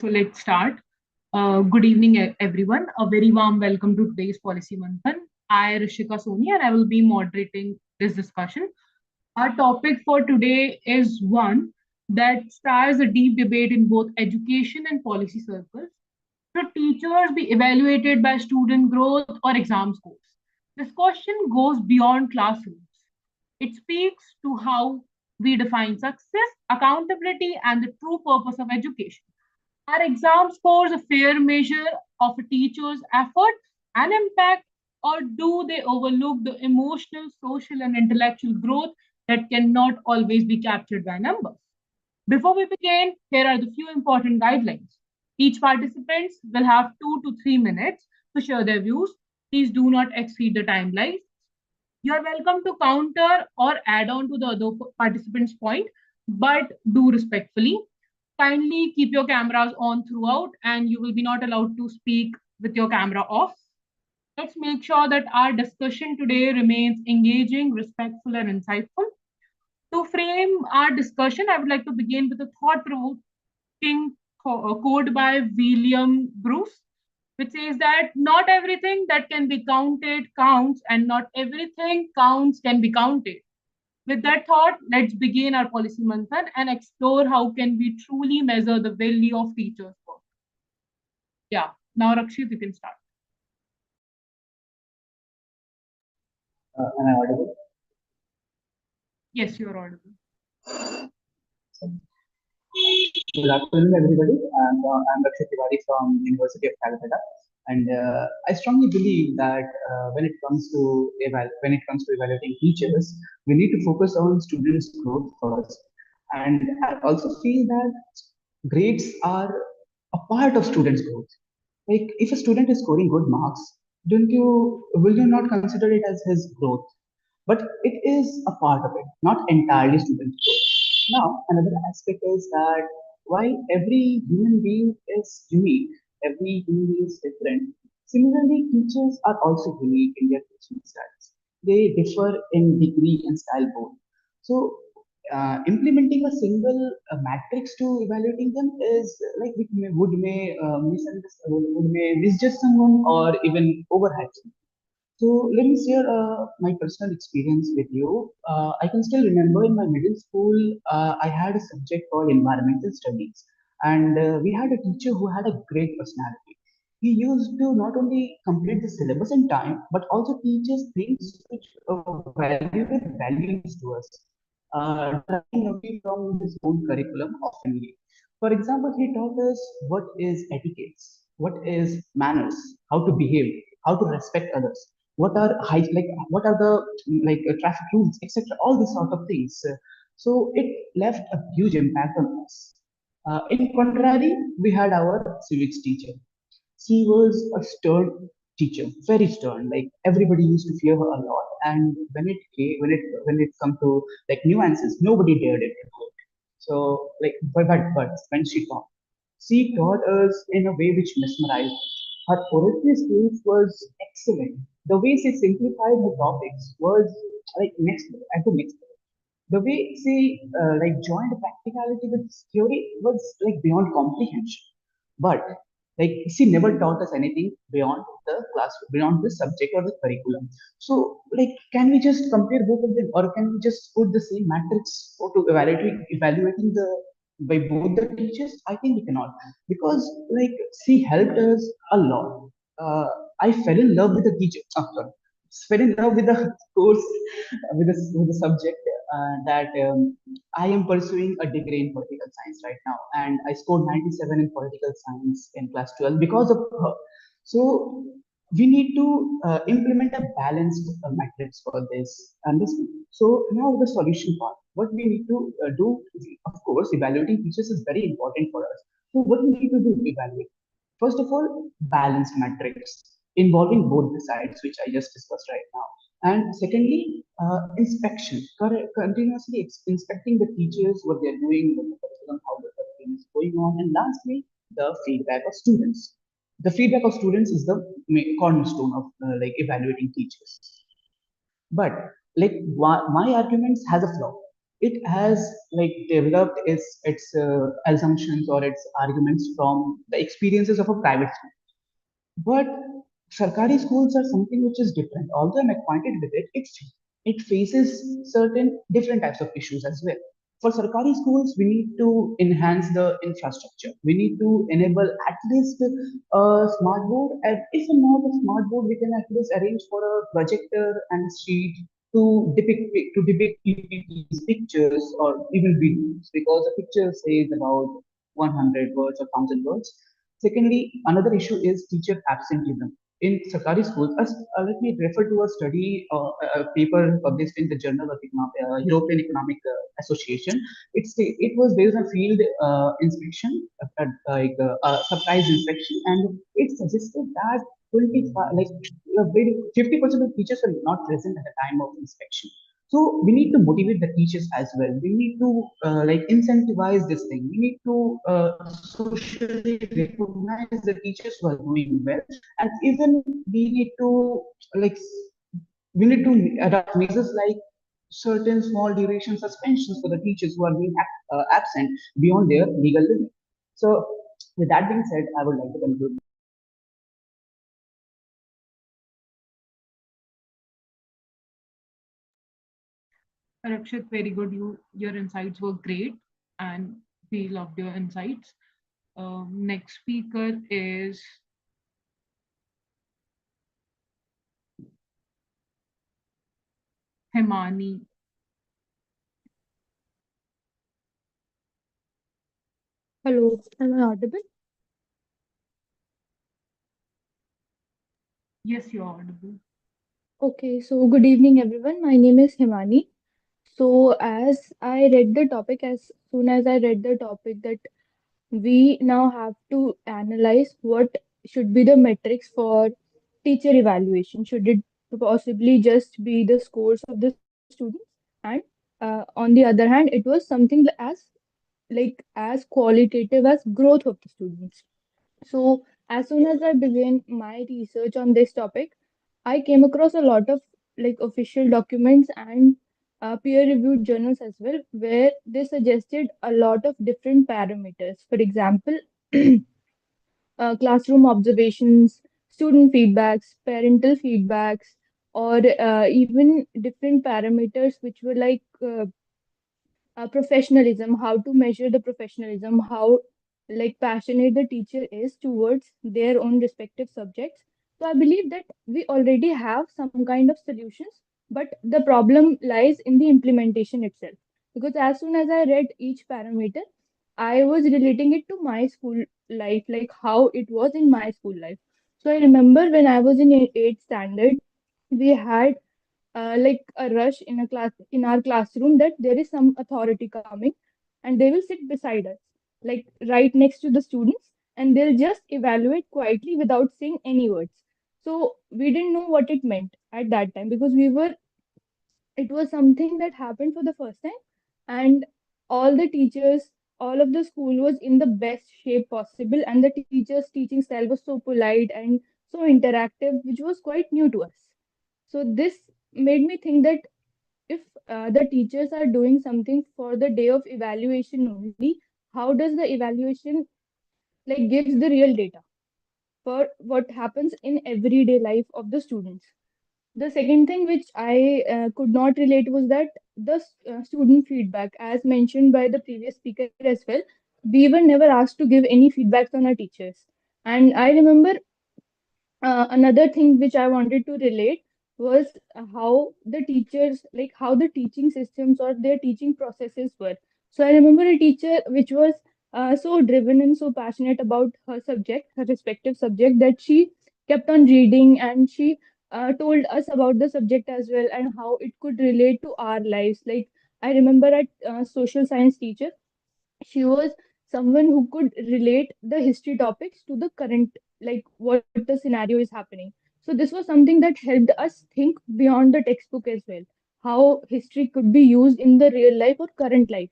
So let's start. Good evening, everyone. A very warm welcome to today's Policy Manthan. I, Rishika Soni, and I will be moderating this discussion. Our topic for today is one that stars a deep debate in both education and policy circles. Should teachers be evaluated by student growth or exam scores? This question goes beyond classrooms. It speaks to how we define success, accountability, and the true purpose of education. Are exam scores a fair measure of a teacher's effort and impact, or do they overlook the emotional, social, and intellectual growth that cannot always be captured by numbers? Before we begin, here are the few important guidelines. Each participant will have 2 to 3 minutes to share their views. Please do not exceed the timeline. You are welcome to counter or add on to the other participant's point, but do respectfully. Kindly keep your cameras on throughout, and you will be not allowed to speak with your camera off. Let's make sure that our discussion today remains engaging, respectful, and insightful. To frame our discussion, I would like to begin with a thought provoking quote by William Bruce, which says that not everything that can be counted counts, and not everything counts can be counted. With that thought, let's begin our policy manthan and explore how can we truly measure the value of teachers' work. Yeah, now Rakshit, you can start. Am I audible? Yes, you're audible. Good afternoon, everybody. I'm Rakshit Tiwari from University of Calcutta, and I strongly believe that when it comes to evaluating teachers, we need to focus on students' growth first. And I also feel that grades are a part of students' growth. Like if a student is scoring good marks, don't you will you not consider it as his growth? But it is a part of it, not entirely student growth. Now, another aspect is that while every human being is unique, every human being is different. Similarly, teachers are also unique in their teaching styles. They differ in degree and style both. So, implementing a single matrix to evaluating them is like we would may misjudge someone or even overhype someone. So let me share my personal experience with you. I can still remember in my middle school, I had a subject called environmental studies, and we had a teacher who had a great personality. He used to not only complete the syllabus in time, but also teach us things which value with values to us, deriving away from his own curriculum oftenly. For example, he taught us what is etiquettes, what is manners, how to behave, how to respect others, what are the traffic rules, etc. All these sort of things. So it left a huge impact on us. In contrary, we had our civics teacher. She was a stern teacher, very stern. Like everybody used to fear her a lot. And when it come to like nuances, nobody dared it to do it. So but when she taught us in a way which mesmerized us. Her poetry skills was excellent. The way she simplified her topics was like next level, at the next level. The way she joined practicality with theory was like beyond comprehension. But like she never taught us anything beyond the class, beyond the subject or the curriculum. So like, can we just compare both of them, or can we just put the same matrix or to evaluating the by both the teachers? I think we cannot, because like she helped us a lot. Uh, I fell in love with the teacher. Oh, sorry, fell in love with the course, with the subject that I am pursuing a degree in political science right now, and I scored 97 in political science in class 12 because of her. So we need to implement a balanced matrix for this. And this, so now the solution part. What we need to do, of course, evaluating teachers is very important for us. So what we need to do, evaluate. First of all, balanced matrix involving both the sides, which I just discussed right now. And secondly, inspection, continuously inspecting the teachers, what they're doing, what the curriculum, how the curriculum is going on. And lastly, the feedback of students. The feedback of students is the cornerstone of like evaluating teachers. But like my arguments has a flaw. it has like developed its assumptions or its arguments from the experiences of a private school. But Sarkari schools are something which is different. Although I'm acquainted with it, it faces certain different types of issues as well. For Sarkari schools, we need to enhance the infrastructure. We need to enable at least a smart board. And if not a smart board, we can at least arrange for a projector and a sheet to depict PPTs, pictures, or even videos, because a picture says about 100 words or 1,000 words. Secondly, another issue is teacher absenteeism. In Sarkari schools, let me refer to a study, a paper published in the Journal of European Economic Association. It was based on field inspection, like surprise inspection, and it suggested that 25, like 50% of teachers were not present at the time of inspection. So we need to motivate the teachers as well. We need to like incentivize this thing. We need to socially recognize the teachers who are doing well, and even we need to like we need to adopt measures like certain small duration suspensions for the teachers who are being absent beyond their legal limit. So, with that being said, I would like to conclude. Rakshit, very good. Your insights were great, and we loved your insights. Next speaker is Himani. Hello, am I audible? Yes, you're audible. Okay, so good evening, everyone. My name is Himani. So, as soon as I read the topic, that we now have to analyze what should be the metrics for teacher evaluation. Should it possibly just be the scores of the students? And on the other hand, it was something as qualitative as growth of the students. So, as soon as I began my research on this topic, I came across a lot of official documents and peer-reviewed journals as well, where they suggested a lot of different parameters. For example, classroom observations, student feedbacks, parental feedbacks, or even different parameters which were professionalism, how to measure the professionalism, how passionate the teacher is towards their own respective subjects. So I believe that we already have some kind of solutions, but the problem lies in the implementation itself. Because as soon as I read each parameter, I was relating it to my school life, like how it was in my school life. So I remember when I was in eighth standard, we had a rush in a class in our classroom, that there is some authority coming and they will sit beside us, like right next to the students, and they'll just evaluate quietly without saying any words. So we didn't know what it meant at that time, because it was something that happened for the first time, and all the teachers, all of the school was in the best shape possible, and the teachers teaching style was so polite and so interactive, which was quite new to us. So this made me think that if the teachers are doing something for the day of evaluation only, how does the evaluation gives the real data for what happens in everyday life of the students? The second thing which I could not relate was that student feedback, as mentioned by the previous speaker as well, we were never asked to give any feedbacks on our teachers. And I remember another thing which I wanted to relate was how the teachers, like how the teaching systems or their teaching processes were. So I remember a teacher which was so driven and so passionate about her subject, her respective subject, that she kept on reading, and she told us about the subject as well and how it could relate to our lives. Like I remember a social science teacher, she was someone who could relate the history topics to the current, like what the scenario is happening. So this was something that helped us think beyond the textbook as well, how history could be used in the real life or current life.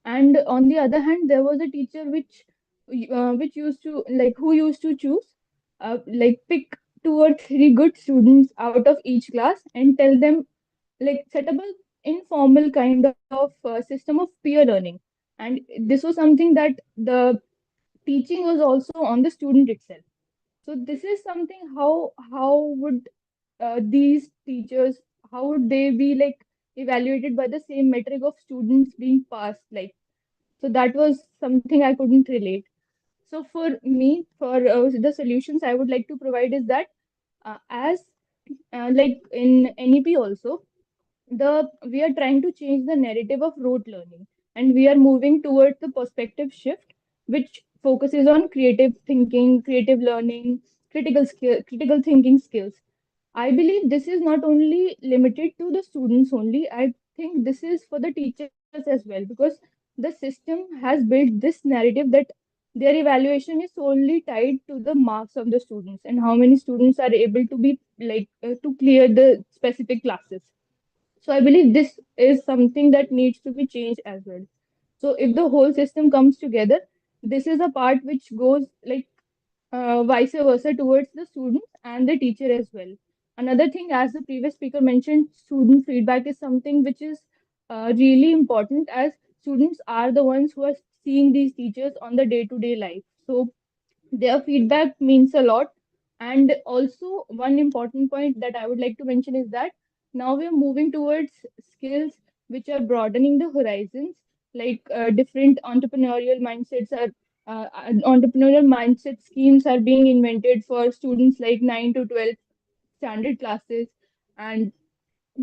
And on the other hand, there was a teacher which used to who used to choose pick two or three good students out of each class and tell them, set up a informal kind of system of peer learning. And this was something that the teaching was also on the student itself. So this is something, how would these teachers, how would they be like evaluated by the same metric of students being passed, like, so that was something I couldn't relate. So for me, for the solutions I would like to provide is that as like in NEP also, the we are trying to change the narrative of rote learning, and we are moving towards the perspective shift, which focuses on creative thinking, creative learning, critical thinking skills. I believe this is not only limited to the students only. I think this is for the teachers as well, because the system has built this narrative that their evaluation is solely tied to the marks of the students and how many students are able to be like to clear the specific classes. So I believe this is something that needs to be changed as well. So if the whole system comes together, this is a part which goes like vice versa towards the student and the teacher as well. Another thing, as the previous speaker mentioned, student feedback is something which is really important, as students are the ones who are seeing these teachers on the day-to-day life. So their feedback means a lot. And also, one important point that I would like to mention is that now we are moving towards skills which are broadening the horizons, like different entrepreneurial mindset schemes are being invented for students like 9 to 12 standard classes, and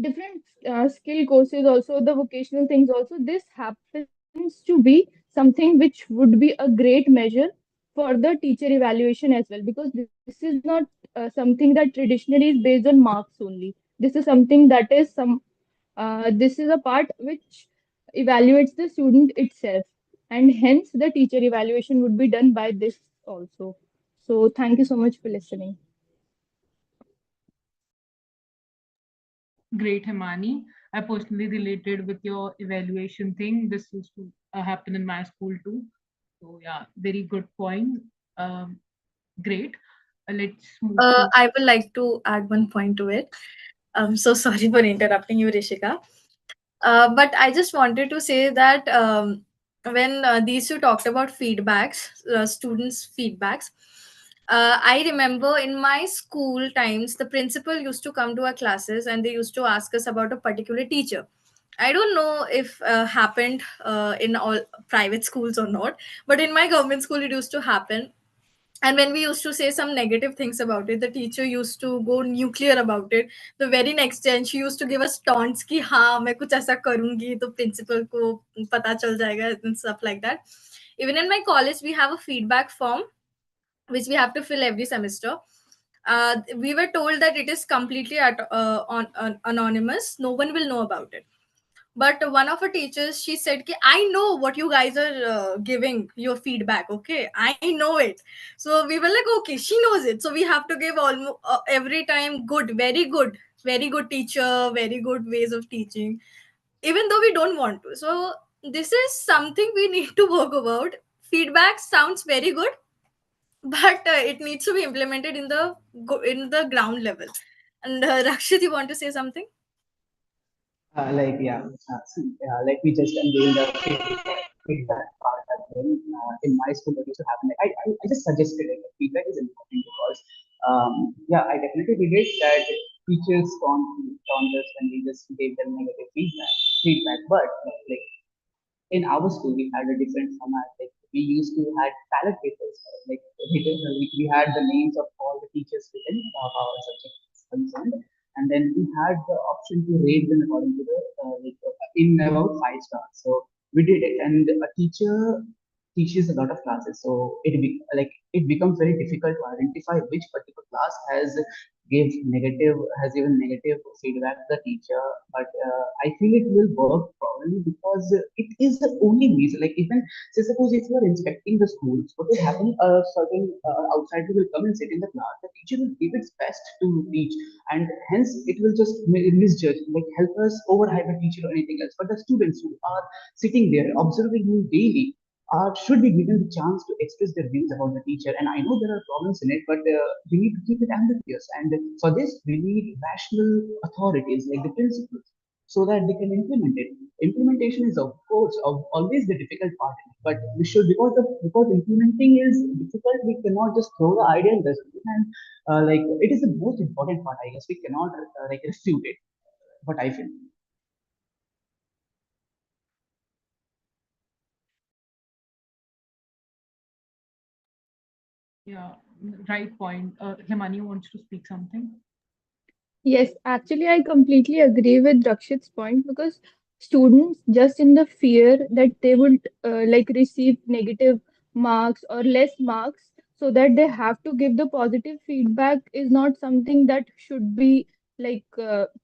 different skill courses also, the vocational things also. This happens to be something which would be a great measure for the teacher evaluation as well, because this is not something that traditionally is based on marks only. This is something that is this is a part which evaluates the student itself, and hence the teacher evaluation would be done by this also. So thank you so much for listening. Great, Himani. I personally related with your evaluation thing. This used to happen in my school too. So yeah, very good point. Um, Great. Let's move to. I would like to add one point to it. I'm so sorry for interrupting you, Rishika. But I just wanted to say that when these two talked about feedbacks, students' feedbacks, I remember in my school times, the principal used to come to our classes and they used to ask us about a particular teacher. I don't know if happened in all private schools or not, but in my government school, it used to happen. And when we used to say some negative things about it, the teacher used to go nuclear about it. The very next day, and she used to give us taunts ki हाँ मैं कुछ ऐसा करूंगी तो principal को पता चल जाएगा and stuff like that. Even in my college, we have a feedback form which we have to fill every semester. We were told that it is completely anonymous. No one will know about it. But one of her teachers, she said ki, I know what you guys are giving your feedback. Okay, I know it. So we were like, okay, she knows it, so we have to give almost every time good, very good teacher, very good ways of teaching, even though we don't want to. So this is something we need to work about. Feedback sounds very good, but it needs to be implemented in the ground level. And Rakshit, you want to say something? Let me just unveil the feedback part as well. In my school, what used to happen, I just suggested it. Feedback is important because, I definitely did it that teachers taunt us when we just gave them negative feedback. But like in our school, we had a different format. Like we used to had ballot papers, like we had the names of all the teachers within our subject concerned, and then we had the option to rate them according to the in about 5 stars. So we did it, and a teacher teaches a lot of classes, so it becomes very difficult to identify which particular class has given negative feedback to the teacher. But I feel it will work probably because it is the only reason. Like even say suppose if you are inspecting the schools, what will happen? A certain outsider will come and sit in the class. The teacher will give its best to teach, and hence it will just misjudge, like help us overhype a teacher or anything else. But the students who are sitting there observing him daily should be given the chance to express their views about the teacher. And I know there are problems in it, but we need to keep it ambiguous. And for this, we need rational authorities like the principals. so that they can implement it. Implementation is, of course, always the difficult part, but we should, because implementing is difficult, we cannot just throw the idea in dustbin, and like it is the most important part. I guess we cannot like refute it. What I feel. Yeah, right point. Himani wants to speak something. Yes, actually, I completely agree with Rakshit's point because students, just in the fear that they would like receive negative marks or less marks, so that they have to give the positive feedback, is not something that should be like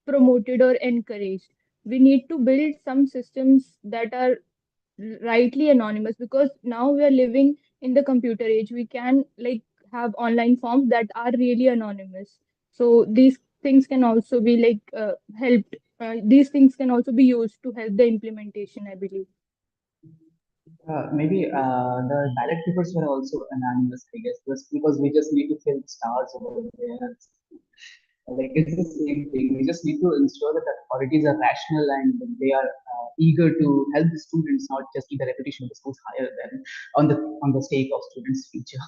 promoted or encouraged. We need to build some systems that are rightly anonymous, because now we are living in the computer age. We can like have online forms that are really anonymous, so these things can also be like helped these things can also be used to help the implementation, I believe. Maybe the direct papers were also anonymous, I guess, just because we just need to fill stars over there. Like it's the same thing. We just need to ensure that the authorities are rational and they are eager to help the students, not just keep the reputation of the schools higher than on the stake of students' future.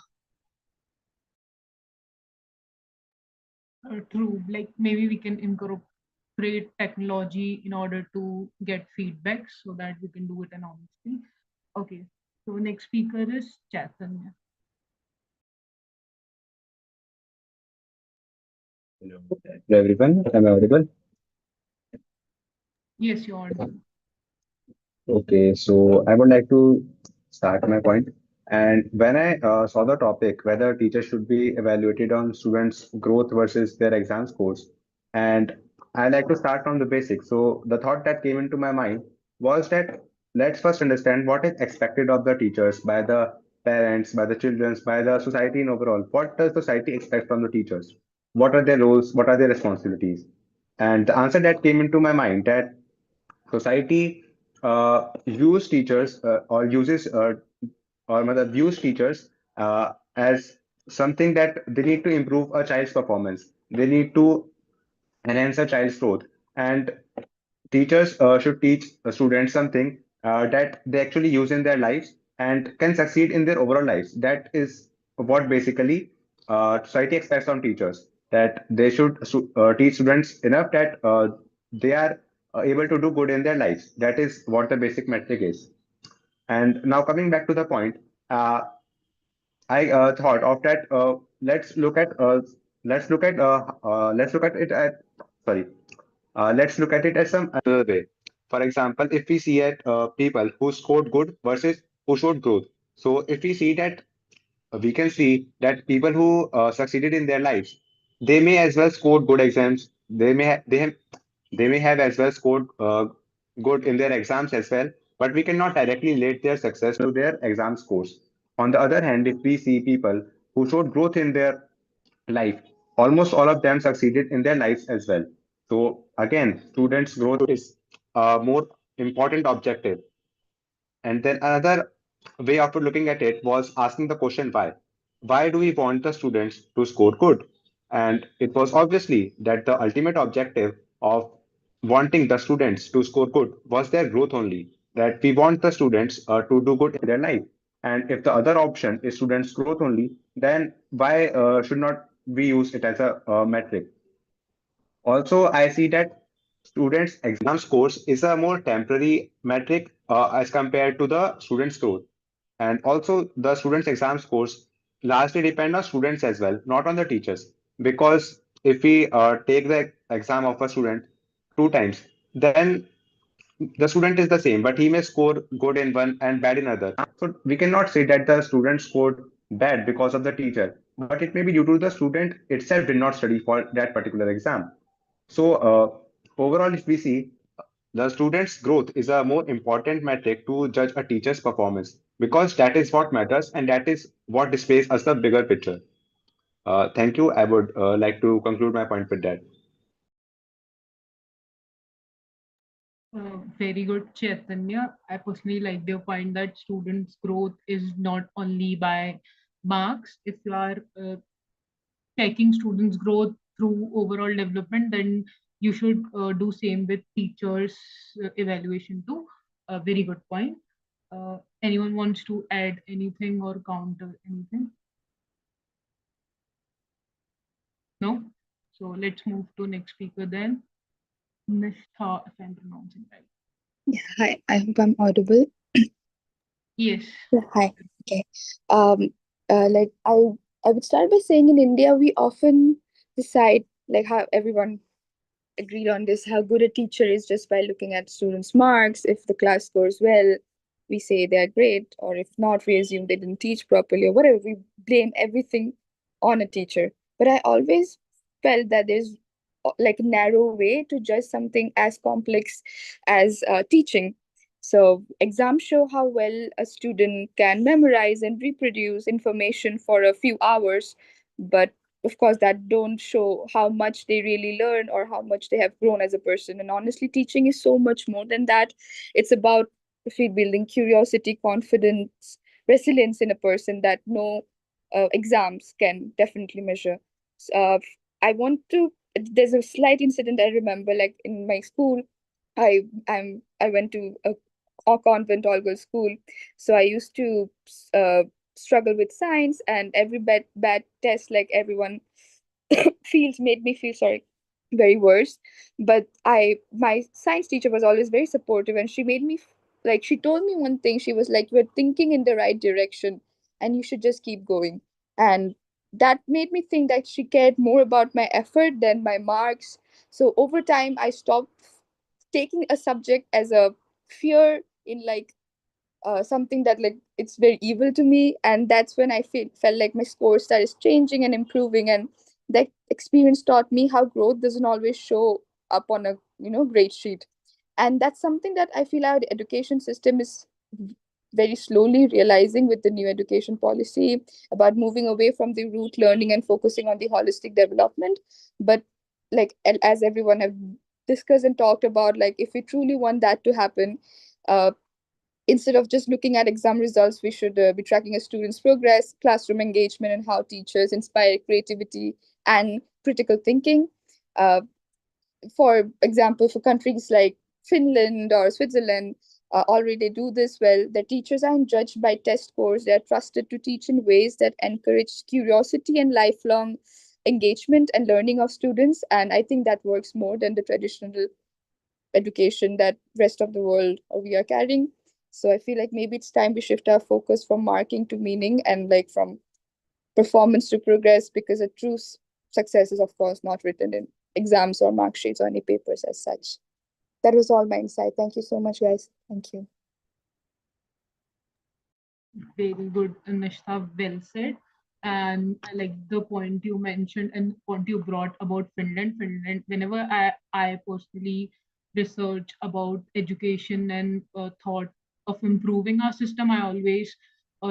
True. Like maybe we can incorporate technology in order to get feedback so that we can do it anonymously. Okay. So next speaker is Chaitanya. Hello everyone, am I audible? Yes, you're audible. Okay, so I would like to start my point. And when I saw the topic, whether teachers should be evaluated on students' growth versus their exam scores, and I like to start from the basics. So the thought that came into my mind was that let's first understand what is expected of the teachers by the parents, by the children, by the society in overall. What does society expect from the teachers? What are their roles? What are their responsibilities? And the answer that came into my mind that society views teachers or uses or rather views teachers as something that they need to improve a child's performance. They need to enhance a child's growth. And teachers should teach students something that they actually use in their lives and can succeed in their overall lives. That is what basically society expects from teachers, that they should teach students enough that they are able to do good in their lives. That is what the basic metric is. And now coming back to the point, uh, I thought of that. Let's look at it at sorry. Let's look at it as some another way. For example, if we see at people who scored good versus who showed growth. So if we see that we can see that people who succeeded in their lives, they may as well scored good exams. They may have as well scored good in their exams as well. But we cannot directly relate their success to their exam scores. On the other hand, if we see people who showed growth in their life, almost all of them succeeded in their lives as well. So again, students' growth is a more important objective. And then another way of looking at it was asking the question why. Why do we want the students to score good? And it was obviously that the ultimate objective of wanting the students to score good was their growth only. That we want the students to do good in their life. And if the other option is students' growth only, then why should not we use it as a metric? Also, I see that students' exam scores is a more temporary metric as compared to the students' growth. And also, the students' exam scores largely depend on students as well, not on the teachers. Because if we take the exam of a student two times, then the student is the same, but he may score good in one and bad in other. So we cannot say that the student scored bad because of the teacher, but it may be due to the student itself did not study for that particular exam. So overall, if we see, the student's growth is a more important metric to judge a teacher's performance because that is what matters and that is what displays us the bigger picture. Thank you. I would like to conclude my point with that. Very good, Chaitanya. I personally like your point that students' growth is not only by marks. If you are checking students' growth through overall development, then you should do same with teachers evaluation too. A very good point. Anyone wants to add anything or counter anything? No? So let's move to next speaker then. Nishtha, if I'm pronouncing right. Yeah, hi, I hope I'm audible. Yes. Yeah, hi. Okay. Um, like I would start by saying in India we often decide like how everyone agreed on this, how good a teacher is just by looking at students' marks. If the class scores well, we say they're great, or if not, we assume they didn't teach properly, or whatever. We blame everything on a teacher. But I always felt that there's like a narrow way to judge something as complex as teaching. So exams show how well a student can memorize and reproduce information for a few hours, but of course that don't show how much they really learn or how much they have grown as a person. And honestly, teaching is so much more than that. It's about, I feel, building curiosity, confidence, resilience in a person that no exams can definitely measure. I want to, there's a slight incident I remember, like in my school. I went to a convent all girls school, so I used to uh, struggle with science, and every bad test, like everyone feels, made me feel, sorry, very worse. But my science teacher was always very supportive, and she made me like, she told me one thing. She was like, you're thinking in the right direction and you should just keep going. And that made me think that she cared more about my effort than my marks. So over time I stopped taking a subject as a fear in like something that like it's very evil to me. And that's when felt like my score started changing and improving. And that experience taught me how growth doesn't always show up on a grade sheet. And that's something that I feel our education system is very slowly realizing with the new education policy about moving away from the rote learning and focusing on the holistic development. But like as everyone have discussed and talked about, like if we truly want that to happen, uh, instead of just looking at exam results, we should be tracking a student's progress, classroom engagement, and how teachers inspire creativity and critical thinking. Uh, for example, for countries like Finland or Switzerland, already they do this well. The teachers aren't judged by test scores, they're trusted to teach in ways that encourage curiosity and lifelong engagement and learning of students. And I think that works more than the traditional education that rest of the world we are carrying. So I feel like maybe it's time we shift our focus from marking to meaning, and like from performance to progress, because a true success is of course not written in exams or mark sheets or any papers as such. That was all my insight. Thank you so much, guys. Thank you. Very good, Nishtha. Well said. And I like the point you mentioned and point you brought about Finland. Finland, whenever I personally research about education and thought of improving our system, I always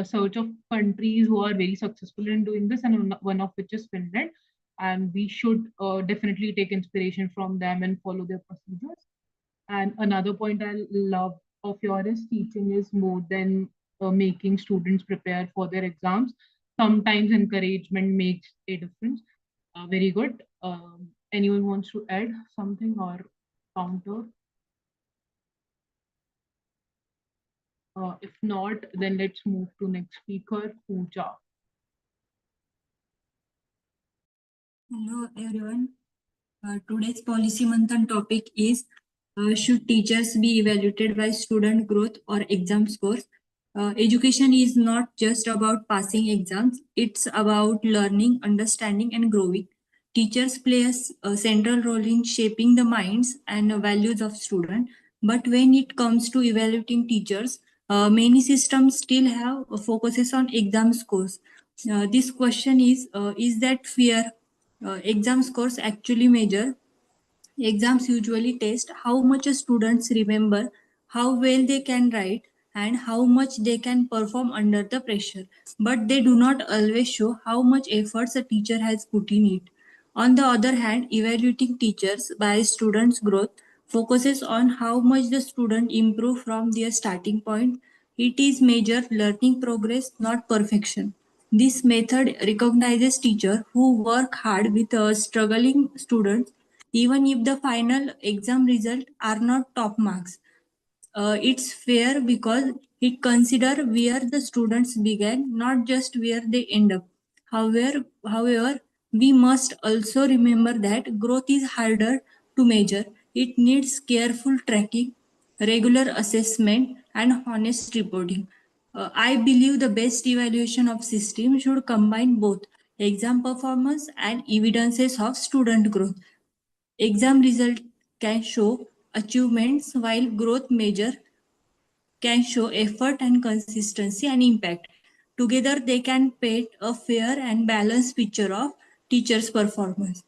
search of countries who are very successful in doing this, and one of which is Finland. And we should definitely take inspiration from them and follow their procedures. And another point I love of yours, teaching is more than making students prepare for their exams. Sometimes encouragement makes a difference. Very good. Anyone wants to add something or counter? If not, then let's move to next speaker, Pooja. Hello everyone. Today's Policy Manthan topic is should teachers be evaluated by student growth or exam scores? Education is not just about passing exams, it's about learning, understanding, and growing. Teachers play a central role in shaping the minds and values of students. But when it comes to evaluating teachers, many systems still have focuses on exam scores. This question is that fair? Exam scores actually measure. Exams usually test how much students remember, how well they can write, and how much they can perform under the pressure. But they do not always show how much efforts a teacher has put in it. On the other hand, evaluating teachers by students' growth focuses on how much the student improve from their starting point. It is measure learning progress, not perfection. This method recognizes teachers who work hard with struggling students even if the final exam result are not top marks. It's fair because it consider where the students began, not just where they end up. However, we must also remember that growth is harder to measure. It needs careful tracking, regular assessment, and honest reporting. I believe the best evaluation of system should combine both exam performance and evidences of student growth. Exam result can show achievements while growth measure can show effort and consistency and impact. Together, they can paint a fair and balanced picture of teachers' performance.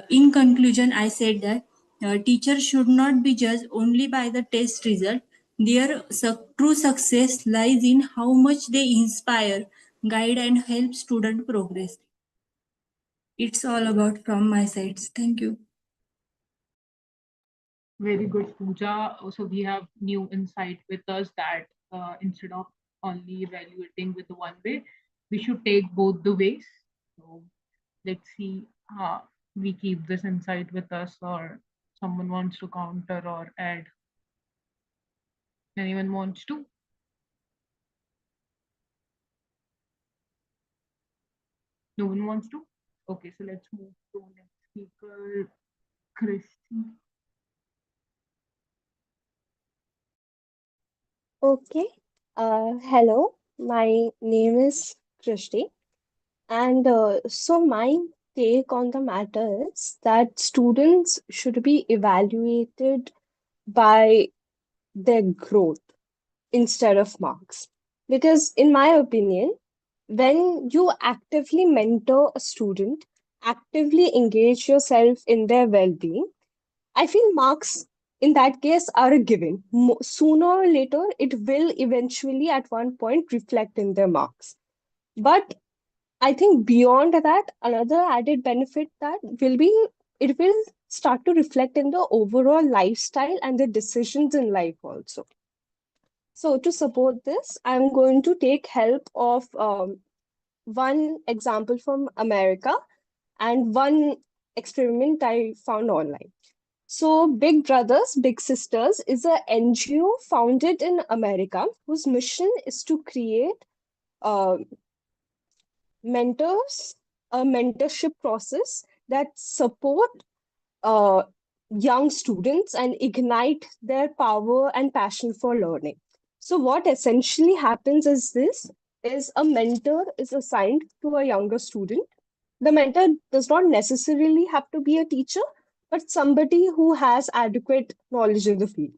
In conclusion, I said that teachers should not be judged only by the test result. Their true success lies in how much they inspire, guide, and help student progress. It's all about from my side. Thank you. Very good, Pooja. So we have new insight with us that instead of only evaluating with the one way, we should take both the ways. So let's see how we keep this insight with us, or someone wants to counter or add. Anyone wants to? No one wants to? Okay, so let's move to next speaker, Christy. Okay. Hello, my name is Krishti, and so my take on the matter is that students should be evaluated by their growth instead of marks. Because, in my opinion, when you actively mentor a student, actively engage yourself in their well being, I feel marks in that case are a given. Sooner or later, it will eventually at one point reflect in their marks. But I think beyond that, another added benefit that will be it will start to reflect in the overall lifestyle and the decisions in life also. So to support this, I'm going to take help of one example from America and one experiment I found online. So, Big Brothers, Big Sisters is an NGO founded in America whose mission is to create uh, mentors, a mentorship process that support uh, young students and ignite their power and passion for learning. So, what essentially happens is this is a mentor is assigned to a younger student. The mentor does not necessarily have to be a teacher, but somebody who has adequate knowledge in the field.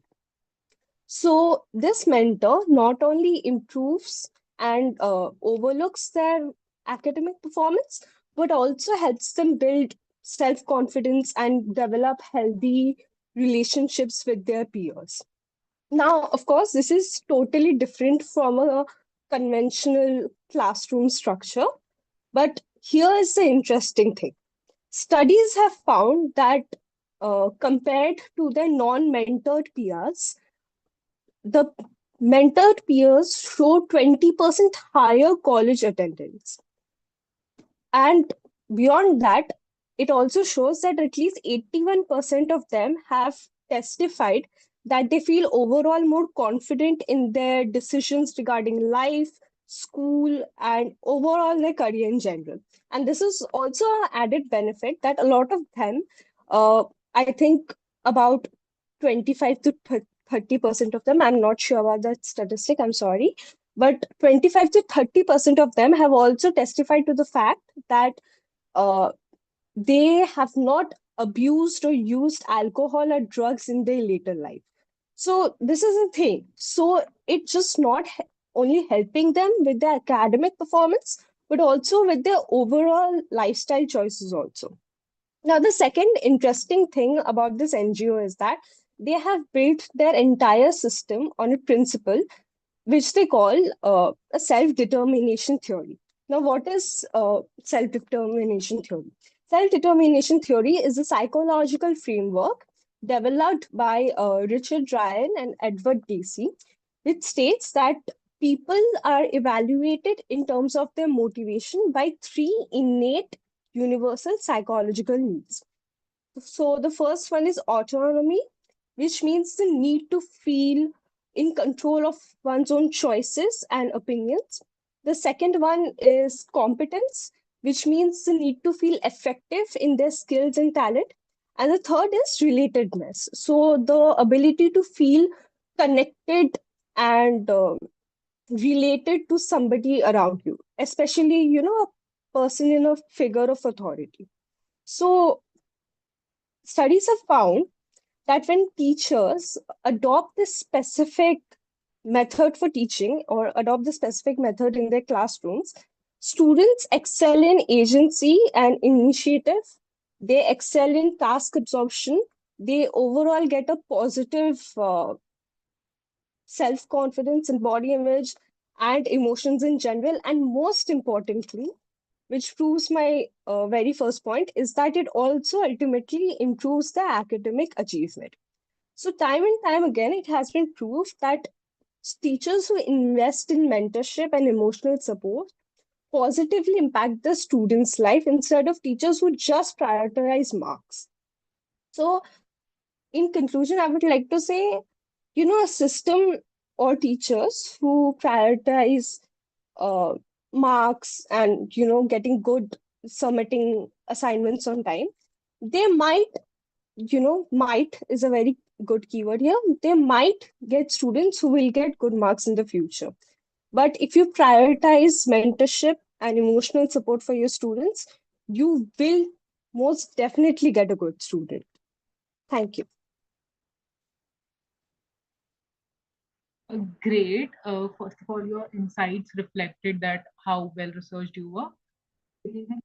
So, this mentor not only improves and overlooks their academic performance, but also helps them build self confidence and develop healthy relationships with their peers. Now, of course, this is totally different from a conventional classroom structure, but here is the interesting thing. Studies have found that compared to their non mentored peers, the mentored peers show 20% higher college attendance. And beyond that, it also shows that at least 81% of them have testified that they feel overall more confident in their decisions regarding life, school, and overall their career in general. And this is also an added benefit that a lot of them, I think about 25 to 30% of them, I'm not sure about that statistic, I'm sorry, but 25 to 30% of them have also testified to the fact that uh, they have not abused or used alcohol or drugs in their later life. So this is a thing. So it's just not only helping them with their academic performance, but also with their overall lifestyle choices also. Now, the second interesting thing about this NGO is that they have built their entire system on a principle which they call a self-determination theory. Now, what is self-determination theory? Self-determination theory is a psychological framework developed by Richard Ryan and Edward Dacey, which states that people are evaluated in terms of their motivation by three innate universal psychological needs. So the first one is autonomy, which means the need to feel in control of one's own choices and opinions. The second one is competence, which means the need to feel effective in their skills and talent. And the third is relatedness. So the ability to feel connected and related to somebody around you, especially, a person in a figure of authority. So studies have found that when teachers adopt this specific method for teaching or adopt the specific method in their classrooms, students excel in agency and initiative. They excel in task absorption. They overall get a positive self confidence and body image and emotions in general. And most importantly, which proves my very first point, is that it also ultimately improves the academic achievement. So, time and time again, it has been proved that teachers who invest in mentorship and emotional support positively impact the student's life instead of teachers who just prioritize marks. So, in conclusion, I would like to say, a system or teachers who prioritize uh, marks and, getting good submitting assignments on time, they might is a very good keyword here. They might get students who will get good marks in the future. But if you prioritize mentorship and emotional support for your students, you will most definitely get a good student. Thank you. Great. First of all, your insights reflected that how well researched you were.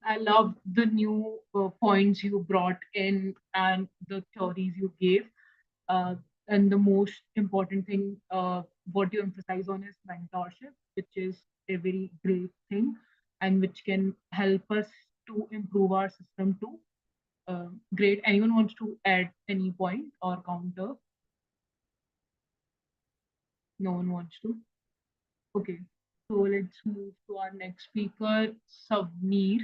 I love the new points you brought in and the theories you gave. Uh, and the most important thing, what you emphasize on is mentorship, which is a very great thing and which can help us to improve our system too. Great. Anyone wants to add any point or counter? No one wants to. Okay. So let's move to our next speaker, Savneer.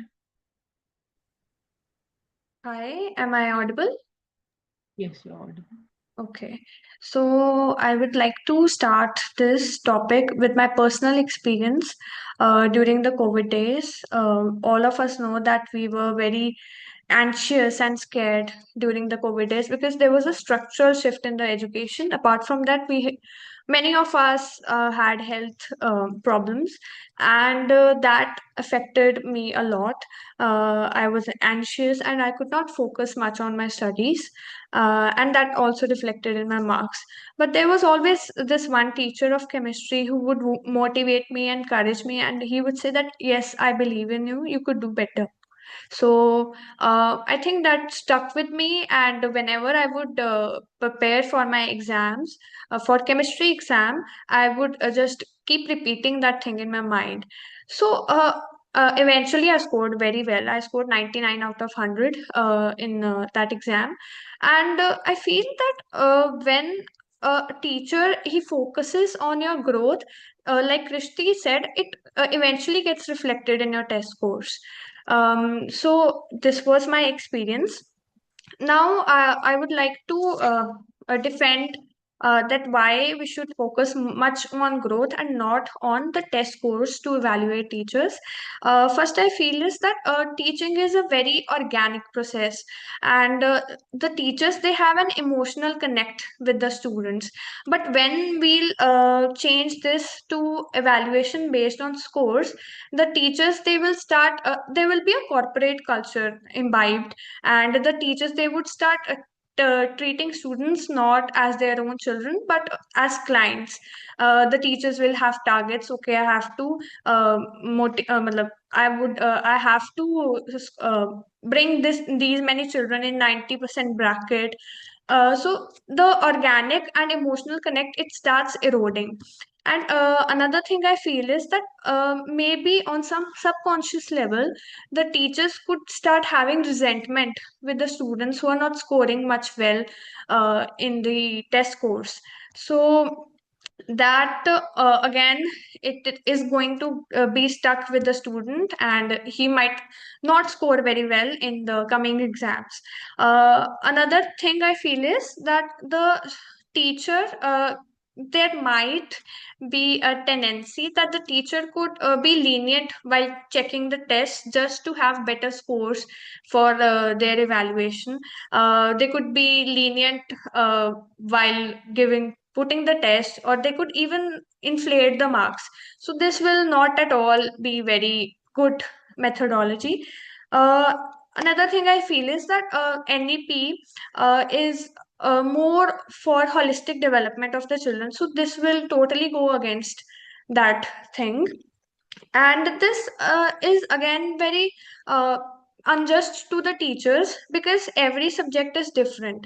Hi, am I audible? Yes, you're audible. Okay. So I would like to start this topic with my personal experience during the COVID days. All of us know that we were very anxious and scared during the COVID days because there was a structural shift in the education. Apart from that, many of us had health problems, and that affected me a lot. I was anxious and I could not focus much on my studies, and that also reflected in my marks. But there was always this one teacher of chemistry who would motivate me, encourage me, and he would say that, yes, I believe in you, you could do better. So I think that stuck with me, and whenever I would prepare for my exams, for chemistry exam, I would just keep repeating that thing in my mind. So eventually, I scored very well. I scored 99 out of 100 in that exam, and I feel that when a teacher he focuses on your growth, like Krishti said, it eventually gets reflected in your test scores. So this was my experience. Now, I would like to defend that why we should focus much on growth and not on the test scores to evaluate teachers. First, I feel is that teaching is a very organic process, and the teachers they have an emotional connect with the students. But when we'll change this to evaluation based on scores, the teachers they will start. There will be a corporate culture imbibed, and the teachers they would start treating students not as their own children but as clients. The teachers will have targets. Okay, I have to I have to bring these many children in 90% bracket. So the organic and emotional connect it starts eroding. And another thing I feel is that maybe on some subconscious level the teachers could start having resentment with the students who are not scoring much well in the test scores. So that again it is going to be stuck with the student, and he might not score very well in the coming exams. Another thing I feel is that the teacher, there might be a tendency that the teacher could be lenient while checking the test just to have better scores for their evaluation. They could be lenient while putting the test, or they could even inflate the marks. So this will not at all be very good methodology. uh, Another thing I feel is that NEP is more for holistic development of the children, so this will totally go against that thing. And this is again very unjust to the teachers, because every subject is different.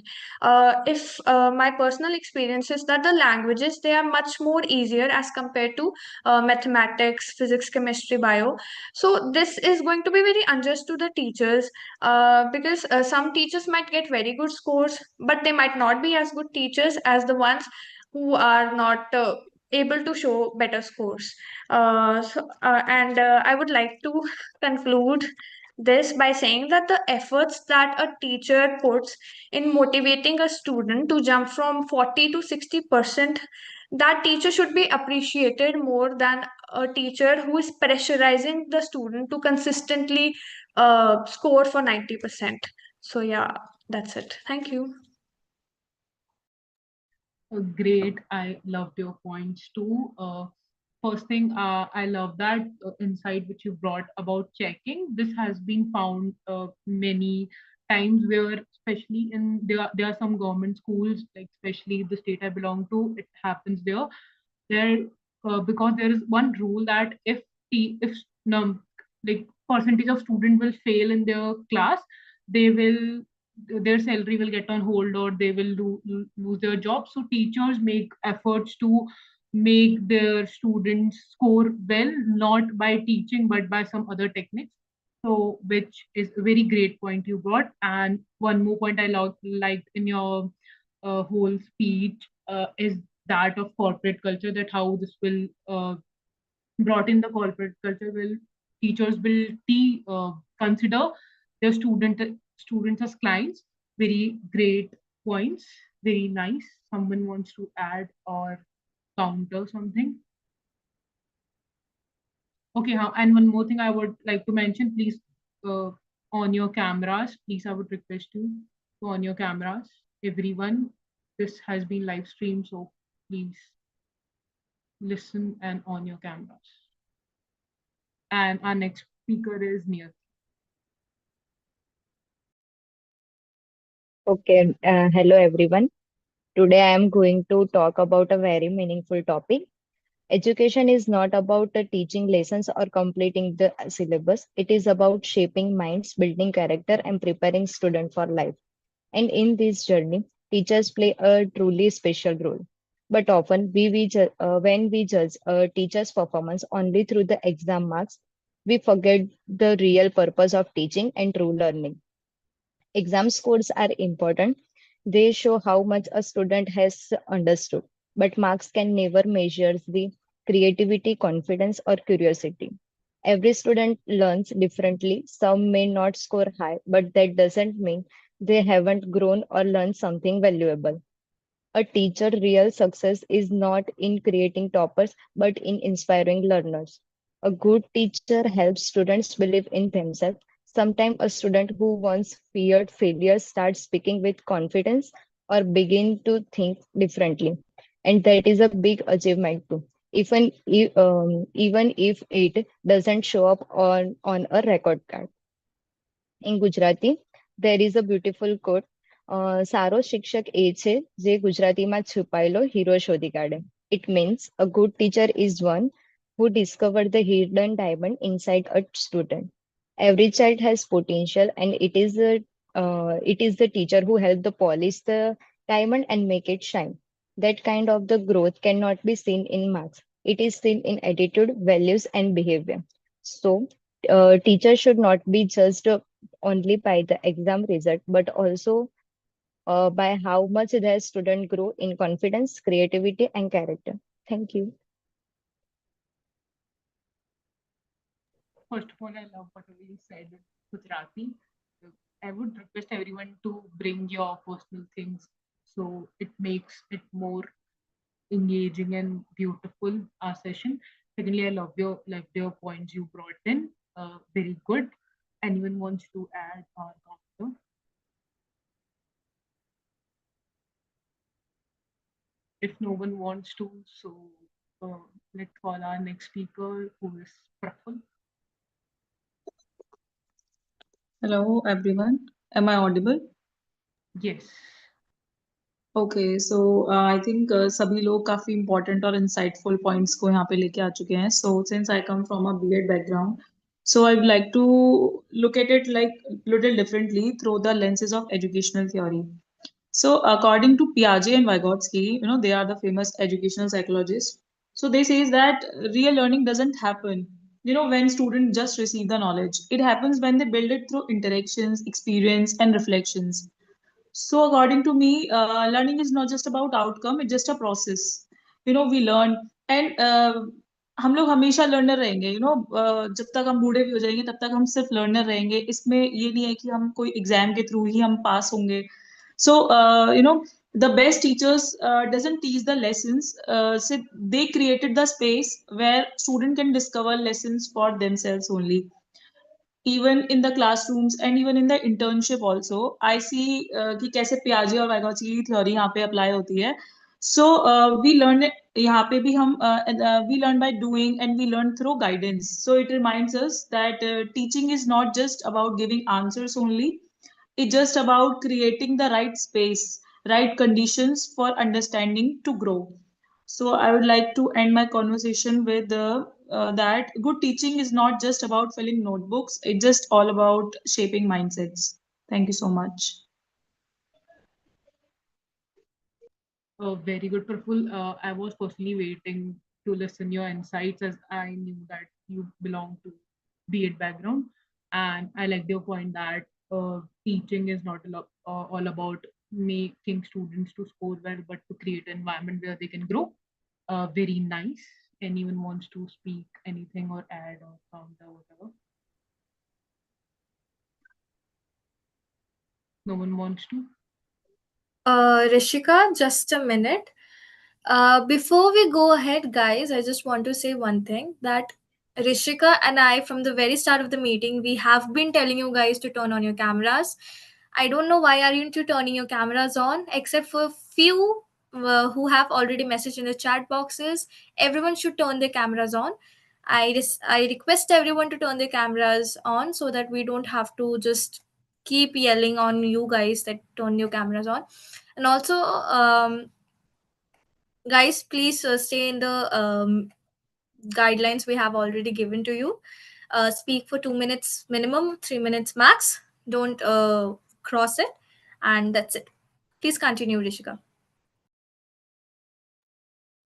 If My personal experience is that the languages, they are much more easier as compared to mathematics, physics, chemistry, bio. So this is going to be very unjust to the teachers, because some teachers might get very good scores, but they might not be as good teachers as the ones who are not able to show better scores. I would like to conclude this by saying that the efforts that a teacher puts in motivating a student to jump from 40 to 60%, that teacher should be appreciated more than a teacher who is pressurizing the student to consistently score for 90%. So, yeah, that's it. Thank you. Great. I loved your points too. First thing, I love that insight which you brought about checking. This has been found many times where, especially there are some government schools, like especially the state I belong to, it happens there. There, because there is one rule that if like percentage of student will fail in their class, they will their salary will get on hold, or they will lose their job. So teachers make efforts to make their students score well, not by teaching but by some other techniques. So which is a very great point you brought. And one more point I liked in your whole speech is that of corporate culture, that how this will brought in the corporate culture will teachers will consider their students as clients. Very great points, very nice. Someone wants to add or counter something? Okay, and one more thing I would like to mention, please, on your cameras, please, I would request you to on your cameras, everyone. This has been live streamed, so please listen and on your cameras. And our next speaker is Niyat. Okay, hello everyone. Today I am going to talk about a very meaningful topic. Education is not about teaching lessons or completing the syllabus. It is about shaping minds, building character, and preparing students for life. And in this journey, teachers play a truly special role. But often, when we judge a teacher's performance only through the exam marks, we forget the real purpose of teaching and true learning. Exam scores are important. They show how much a student has understood, but marks can never measure the creativity, confidence, or curiosity. Every student learns differently. Some may not score high, but that doesn't mean they haven't grown or learned something valuable. A teacher real success is not in creating toppers, but in inspiring learners. A good teacher helps students believe in themselves. Sometimes a student who once feared failure starts speaking with confidence or begin to think differently. And that is a big achievement too. Even if it doesn't show up on a record card. In Gujarati, there is a beautiful quote. સારો શિક્ષક એ છે જે ગુજરાતીમાં છુપાયેલો hero શોધી કાઢે. It means a good teacher is one who discovered the hidden diamond inside a student. Every child has potential, and it is the teacher who help the polish the diamond and make it shine. That kind of the growth cannot be seen in marks. It is seen in attitude, values, and behavior. So, teachers should not be judged only by the exam result, but also by how much their student grow in confidence, creativity, and character. Thank you. First of all, I love whatever you said in Gujarati. I would request everyone to bring your personal things so it makes it more engaging and beautiful, our session. Secondly, I love your points you brought in. Very good. Anyone wants to add or counter? If no one wants to, so let's call our next speaker, who is Praful. Hello, everyone. Am I audible? Yes. Okay, so I think सभी लोग काफी important और insightful points को यहाँ पे लेके आ चुके हैं. So since I come from a B.Ed background, so I would like to look at it like little differently through the lenses of educational theory. So according to Piaget and Vygotsky, they are the famous educational psychologists. So they says that real learning doesn't happen, when students just receive the knowledge. It happens when they build it through interactions, experience, and reflections. So according to me, learning is not just about outcome; it's just a process. We learn and हम लोग हमेशा learner रहेंगे. जब तक हम बूढ़े भी हो जाएंगे तब तक हम सिर्फ लर्नर रहेंगे. इसमें ये नहीं है कि हम कोई एग्जाम के थ्रू ही हम पास होंगे. So the best teachers doesn't teach the lessons. So they created the space where student can discover lessons for themselves only. Even in the classrooms and even in the internship also, I see कि कैसे पियाजे और Vygotsky की theory यहाँ पे apply होती है. So we learn यहाँ पे भी हम we learn by doing and we learn through guidance. So it reminds us that teaching is not just about giving answers only. It's just about creating the right space, right conditions for understanding to grow. So I would like to end my conversation with that good teaching is not just about filling notebooks. It's just all about shaping mindsets. Thank you so much. Very good, Praful. I was personally waiting to listen your insights as I knew that you belong to B.Ed background, and I like your point that teaching is not all about making students to score well, but to create an environment where they can grow. Very nice. Anyone wants to speak anything or add or counter whatever? No one wants to. Rishika, just a minute. Before we go ahead, guys, I just want to say one thing that Rishika and I, from the very start of the meeting, we have been telling you guys to turn on your cameras. I don't know why aren't you turning your cameras on, except for few who have already messaged in the chat boxes. Everyone should turn their cameras on. I request everyone to turn their cameras on so that we don't have to just keep yelling on you guys that turn your cameras on. And also, guys, please stay in the guidelines we have already given to you. Speak for 2 minutes minimum, 3 minutes max. Don't cross it. And that's it. Please continue, Rishika.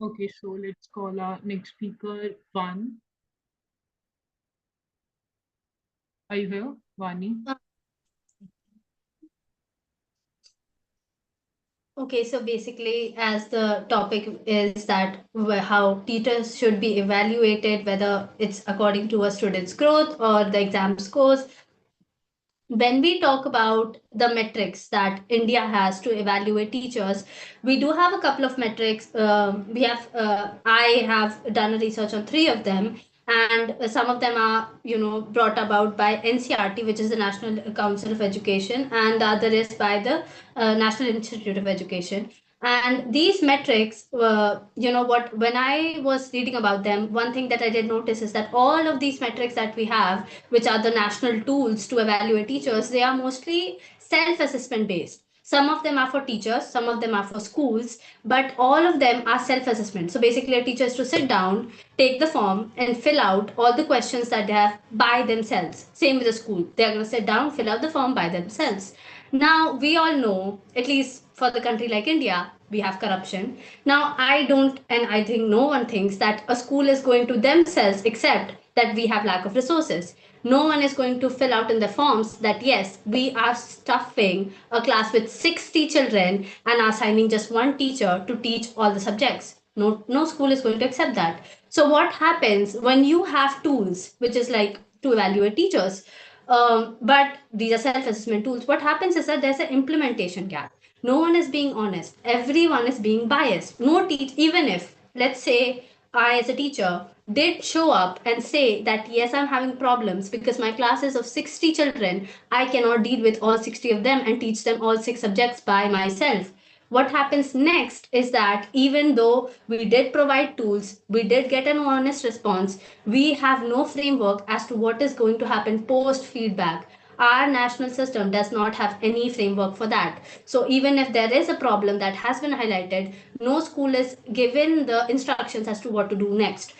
Okay, so let's call our next speaker, Vani. Are you here, Vani? Okay, so basically, as the topic is that how teachers should be evaluated, whether it's according to a student's growth or the exam scores. When we talk about the metrics that India has to evaluate teachers, we do have a couple of metrics. I have done a research on 3 of them, and some of them are brought about by NCERT, which is the National Council of Education, and the other is by the National Institute of Education. And these metrics, when I was reading about them, one thing that I did notice is that all of these metrics that we have, which are the national tools to evaluate teachers, they are mostly self-assessment based. Some of them are for teachers, some of them are for schools, but all of them are self-assessment. So basically, a teacher is to sit down, take the form, and fill out all the questions that they have by themselves. Same with the school. They're going to sit down, fill out the form by themselves. Now, we all know, at least for the country like India, we have corruption. Now, I don't, and I think no one thinks that a school is going to themselves accept that we have lack of resources. No one is going to fill out in the forms that yes, we are stuffing a class with 60 children and are assigning just one teacher to teach all the subjects. No school is going to accept that. So what happens when you have tools, which is like to evaluate teachers, but these are self-assessment tools. What happens is that there's an implementation gap. No one is being honest. Everyone is being biased. No teach, even if, let's say, I as a teacher did show up and say that yes, I'm having problems because my class is of 60 children. I cannot deal with all 60 of them and teach them all 6 subjects by myself. What happens next is that even though we did provide tools, we did get an honest response, we have no framework as to what is going to happen post feedback. Our national system does not have any framework for that. So even if there is a problem that has been highlighted, no school is given the instructions as to what to do next.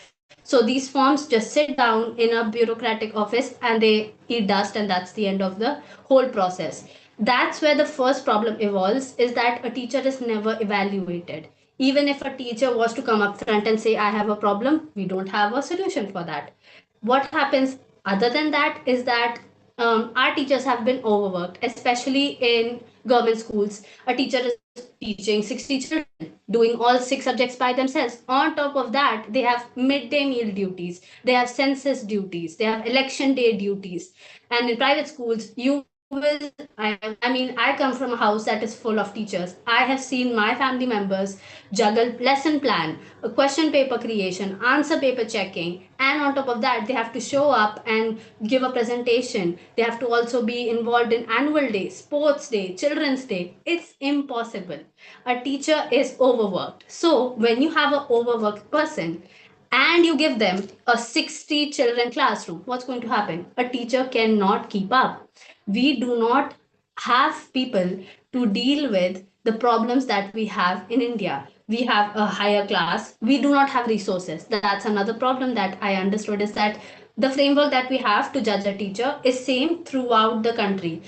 So these forms just sit down in a bureaucratic office and they eat dust, and that's the end of the whole process. That's where the first problem evolves, is that a teacher is never evaluated. Even if a teacher was to come up front and say, I have a problem, we don't have a solution for that. What happens other than that is that our teachers have been overworked, especially in government schools. A teacher is teaching 60 children, doing all 6 subjects by themselves. On top of that, they have midday meal duties, they have census duties, they have election day duties. And in private schools, you will, I mean, I come from a house that is full of teachers. I have seen my family members juggle lesson plan, a question paper creation, answer paper checking, and on top of that, they have to show up and give a presentation. They have to also be involved in annual day, sports day, children's day. It's impossible. A teacher is overworked. So when you have an overworked person and you give them a 60 children classroom, what's going to happen? A teacher cannot keep up. We do not have people to deal with the problems that we have in India. We have a higher class. We do not have resources. That's another problem that I understood, is that the framework that we have to judge a teacher is same throughout the country.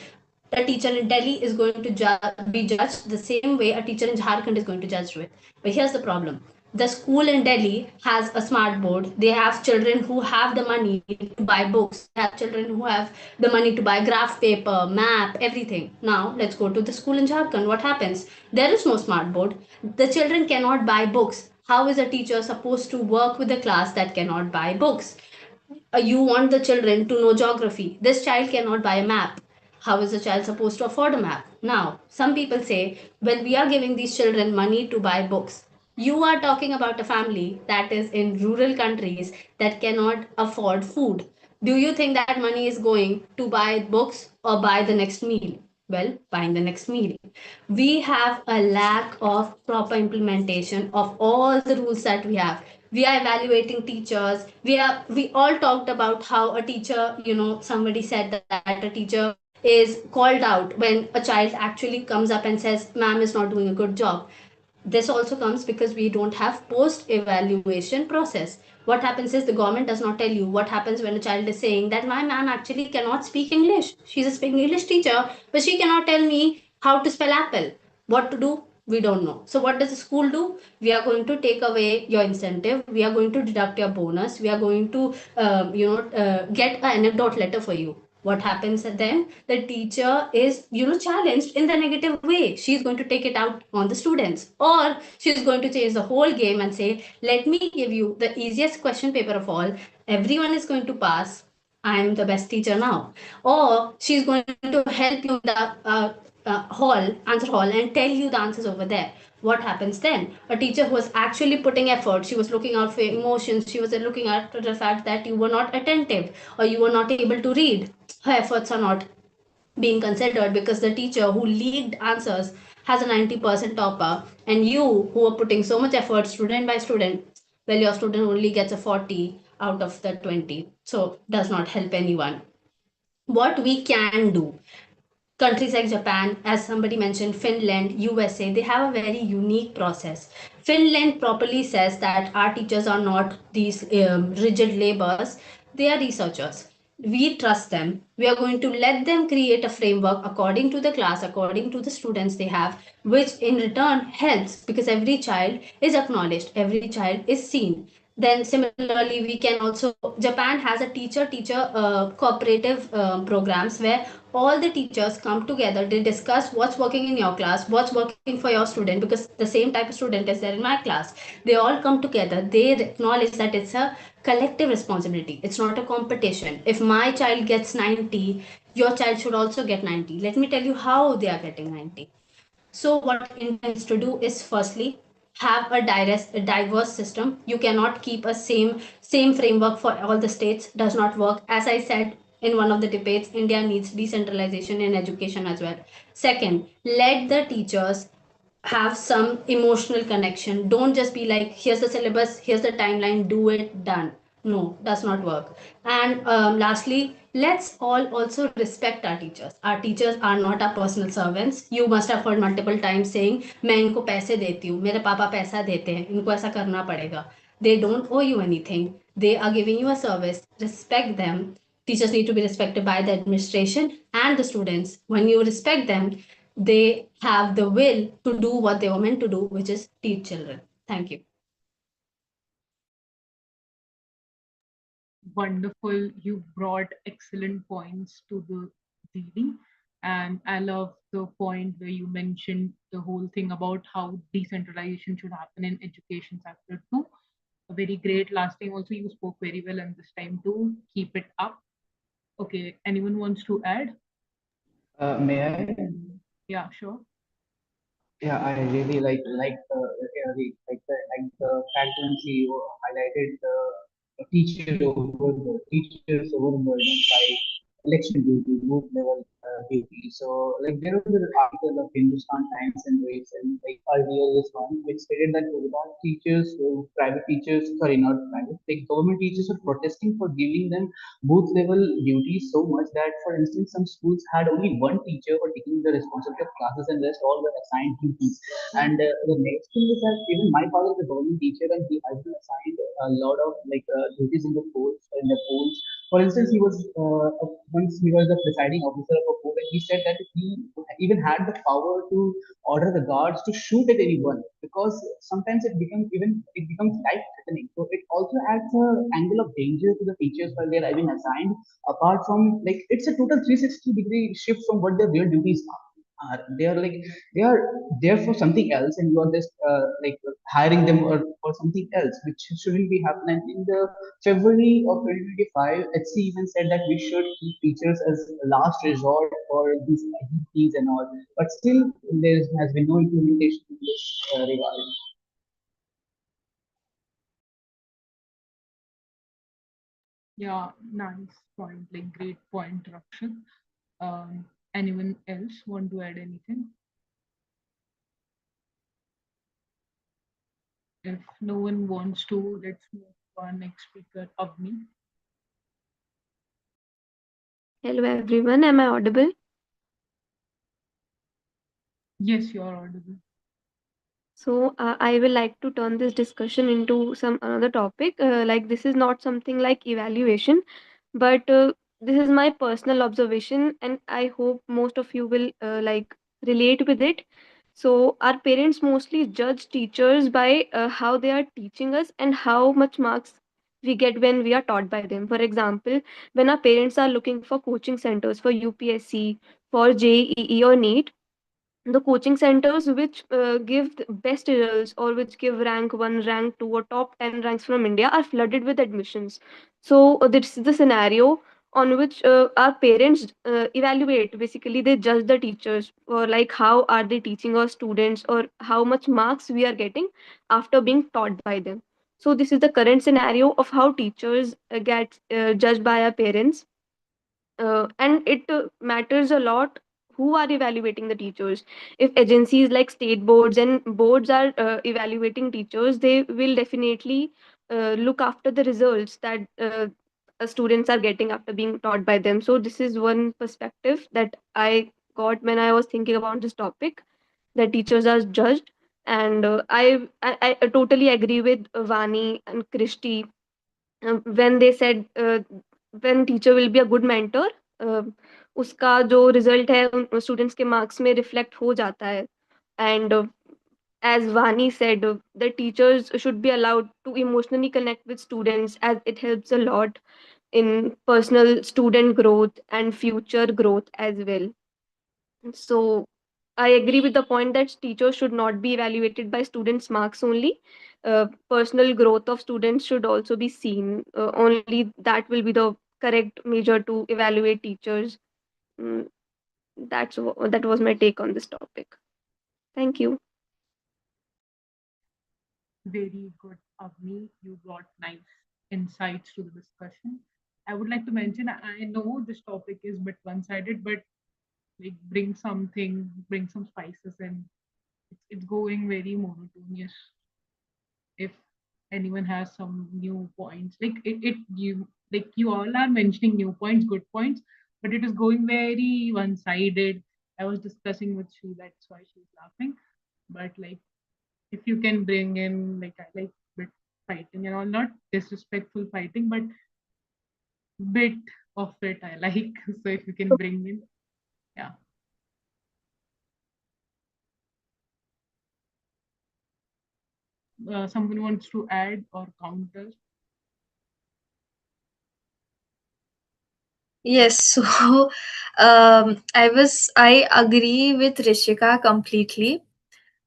A teacher in Delhi is going to be judged the same way a teacher in Jharkhand is going to judge with. But here's the problem. The school in Delhi has a smart board. They have children who have the money to buy books. They have children who have the money to buy graph paper, map, everything. Now, let's go to the school in Jharkhand. What happens? There is no smart board. The children cannot buy books. How is a teacher supposed to work with a class that cannot buy books? You want the children to know geography. This child cannot buy a map. How is a child supposed to afford a map? Now, some people say, well, we are giving these children money to buy books. You are talking about a family that is in rural countries that cannot afford food. Do you think that money is going to buy books or buy the next meal? Well, buying the next meal. We have a lack of proper implementation of all the rules that we have. We are evaluating teachers. We all talked about how a teacher, somebody said that a teacher is called out when a child actually comes up and says, ma'am is not doing a good job. This also comes because we don't have post evaluation process. What happens is the government does not tell you what happens when a child is saying that my ma'am actually cannot speak English. She's a speaking English teacher, but she cannot tell me how to spell apple. What to do? We don't know. So what does the school do? We are going to take away your incentive. We are going to deduct your bonus. We are going to, get an anecdote letter for you. What happens then? The teacher is, challenged in the negative way. She's going to take it out on the students, or she's going to change the whole game and say, let me give you the easiest question paper of all. Everyone is going to pass. I'm the best teacher now. Or she's going to help you in the answer hall, and tell you the answers over there. What happens then? A teacher who was actually putting effort, she was looking out for emotions, she was looking at the fact that you were not attentive or you were not able to read. Her efforts are not being considered because the teacher who leaked answers has a 90% topper, and you who are putting so much effort student by student, well, your student only gets a 40 out of the 20. So does not help anyone. What we can do, countries like Japan, as somebody mentioned, Finland, USA, they have a very unique process. Finland properly says that our teachers are not these rigid laborers, they are researchers. We trust them. We are going to let them create a framework according to the class, according to the students they have, which in return helps because every child is acknowledged, every child is seen. Then similarly, we can also, Japan has a teacher cooperative programs where all the teachers come together, they discuss what's working in your class, what's working for your student, because the same type of student is there in my class. They all come together, they acknowledge that it's a collective responsibility, it's not a competition. If my child gets 90, your child should also get 90. Let me tell you how they are getting 90. So what India needs to do is firstly have a diverse system. You cannot keep a same framework for all the states. Does not work. As I said in one of the debates, India needs decentralization in education as well. Second, let the teachers have some emotional connection. Don't just be like, here's the syllabus, here's the timeline, do it, done. No, does not work. And lastly, let's all also respect our teachers. Our teachers are not our personal servants. You must have heard multiple times saying, मैं इनको पैसे देती हूँ, मेरे पापा पैसा देते हैं, इनको ऐसा करना पड़ेगा. They don't owe you anything. They are giving you a service. Respect them. Teachers need to be respected by the administration and the students. When you respect them, they have the will to do what they were meant to do, which is teach children. Thank you. Wonderful. You brought excellent points to the reading. And I love the point where you mentioned the whole thing about how decentralization should happen in education sector too. A very great. Last time also you spoke very well, and this time too. Keep it up. Okay. Anyone wants to add? May I? Yeah, sure. Yeah, I really like the fact when CEO highlighted the teachers overburdened by election duty, booth level duty. So like there was an article of Hindustan Times and recent, like earlier this one, which stated that Gujarat teachers, private teachers, sorry, not private, like government teachers are protesting for giving them booth level duties so much that, for instance, some schools had only one teacher for taking the responsibility of classes and rest all were assigned duties. And the next thing is that even my father is a government teacher and he has been assigned a lot of duties in the polls. For instance, he was once he was the presiding officer of a poll, and he said that he even had the power to order the guards to shoot at anyone because sometimes it becomes life threatening. So it also adds a angle of danger to the teachers while they are having assigned. Apart from like it's a total 360-degree shift from what their real duties are. They are like they are there for something else, and you are just hiring them for something else, which shouldn't be happening. In the February of 2025, HC even said that we should keep teachers as a last resort for these IDPs and all, but still there has been no implementation in this regard. Yeah, nice point. Like great point, Rakshit. Anyone else want to add anything? If no one wants to, let's move to our next speaker, Avni. Hello everyone, am I audible? Yes, you're audible. So I will like to turn this discussion into some another topic. Like this is not something like evaluation, but this is my personal observation, and I hope most of you will like relate with it. So our parents mostly judge teachers by how they are teaching us and how much marks we get when we are taught by them. For example, when our parents are looking for coaching centers for UPSC, for JEE or NEET, the coaching centers which give the best results or which give rank 1, rank 2 or top 10 ranks from India are flooded with admissions. So this is the scenario on which our parents evaluate. Basically they judge the teachers or like how are they teaching our students or how much marks we are getting after being taught by them. So this is the current scenario of how teachers get judged by our parents. And it matters a lot who are evaluating the teachers. If agencies like state boards and boards are evaluating teachers, they will definitely look after the results that students are getting after being taught by them. So this is one perspective that I got when I was thinking about this topic, that teachers are judged. And I totally agree with Vani and Krishti when they said when teacher will be a good mentor, uh, उसका जो result है students के marks में reflect हो जाता है. And as Vani said, the teachers should be allowed to emotionally connect with students as it helps a lot in personal student growth and future growth as well. So I agree with the point that teachers should not be evaluated by students' marks only. Personal growth of students should also be seen. Only that will be the correct measure to evaluate teachers. Mm, that was my take on this topic. Thank you. Very good, Avni. You brought nice insights to the discussion. I would like to mention, I know this topic is bit one-sided, but like bring some spices in. It's going very monotonous. If anyone has some new points, like you all are mentioning new points, good points, but it is going very one-sided. I was discussing with Shri, that's why she's laughing. But like if you can bring in like I like bit fighting and all, not disrespectful fighting, but bit of it I like. So if you can bring in, yeah. Someone wants to add or counter? Yes, so I agree with Rishika completely.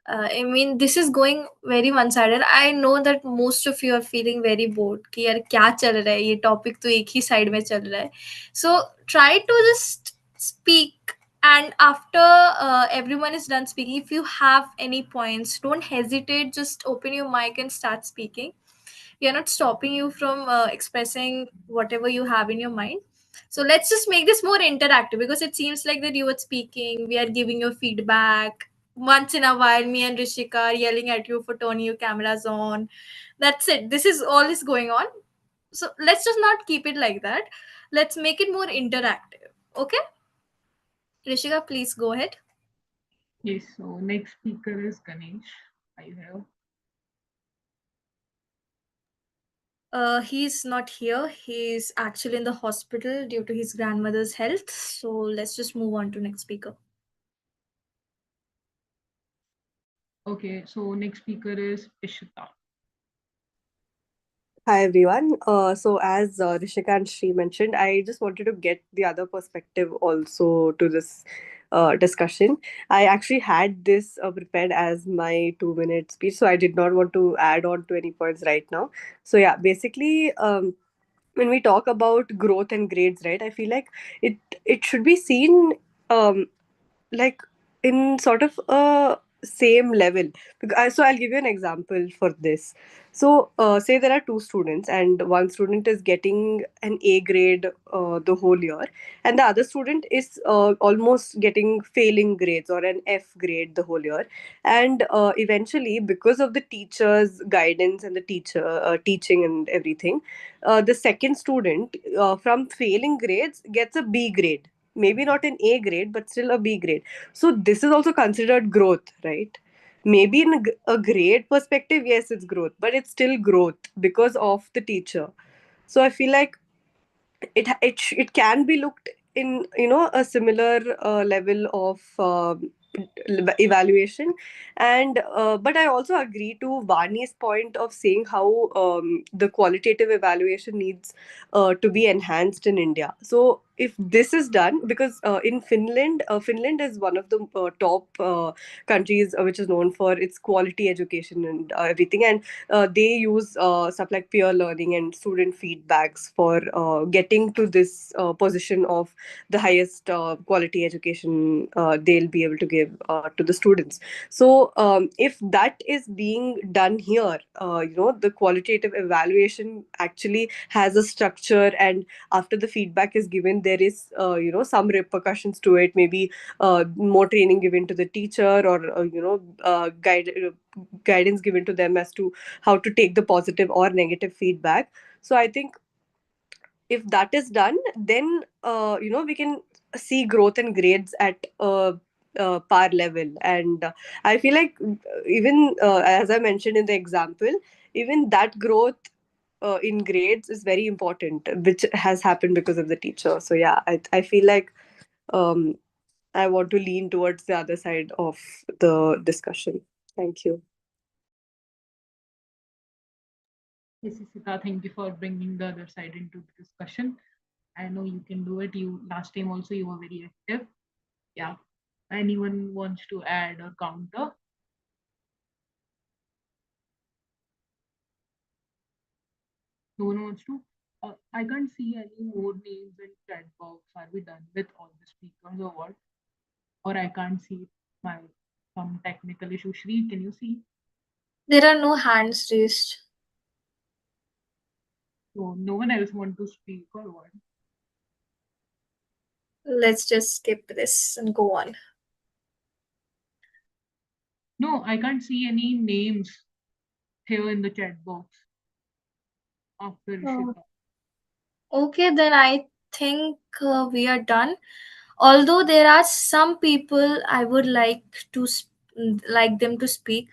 I mean, this is going very one-sided. I know that most of you are feeling very bored कि यार क्या चल रहा है, ये topic तो एक ही side में चल रहा है. So try to just speak, and after everyone is done speaking, if you have any points, don't hesitate. Just open your mic and start speaking. We are not stopping you from expressing whatever you have in your mind. So let's just make this more interactive, because it seems like that you are speaking, we are giving you feedback. Once in a while, me and Rishika are yelling at you for turning your cameras on. That's it. This is all is going on. So let's just not keep it like that. Let's make it more interactive. Okay? Rishika, please go ahead. Yes, so next speaker is Ganesh. I have. He's not here. He's actually in the hospital due to his grandmother's health. So let's just move on to next speaker. Okay, so next speaker is Ishita. Hi everyone. So as Rishika and Shri mentioned, I just wanted to get the other perspective also to this discussion. I actually had this prepared as my 2 minute speech, so I did not want to add on to any points right now. So yeah, basically, when we talk about growth and grades, right, I feel like it should be seen um, like in sort of a same level. So I'll give you an example for this. So say there are two students and one student is getting an A grade the whole year, and the other student is almost getting failing grades or an F grade the whole year. And eventually, because of the teacher's guidance and the teacher teaching and everything, the second student from failing grades gets a B grade, maybe not an A grade, but still a B grade. So this is also considered growth, right? Maybe in a grade perspective, yes, it's growth, but it's still growth because of the teacher. So I feel like it can be looked in, a similar level of evaluation. And but I also agree to Vani's point of saying how the qualitative evaluation needs to be enhanced in India. So if this is done, because in Finland is one of the top countries which is known for its quality education and everything, and they use stuff like peer learning and student feedbacks for getting to this position of the highest quality education they'll be able to give to the students. So if that is being done here, the qualitative evaluation actually has a structure, and after the feedback is given, there is some repercussions to it, maybe more training given to the teacher, or guidance given to them as to how to take the positive or negative feedback. So I think if that is done, then we can see growth and grades at par level. And I feel like even as I mentioned in the example, even that growth in grades is very important, which has happened because of the teacher. So yeah, I feel like um, I want to lean towards the other side of the discussion. Thank you. Yes, Isika, thank you for bringing the other side into the discussion. I know you can do it. You last time also you were very active. Yeah. Anyone wants to add or counter? No one wants to. I can't see any more names in chat box. Are we done with all the speakers or what? Or I can't see my some technical issue. Shri, can you see? There are no hands raised. So no one else want to speak or what? Let's just skip this and go on. No, I can't see any names here in the chat box after Ishita. Okay, then I think we are done. Although there are some people I would like to like them to speak.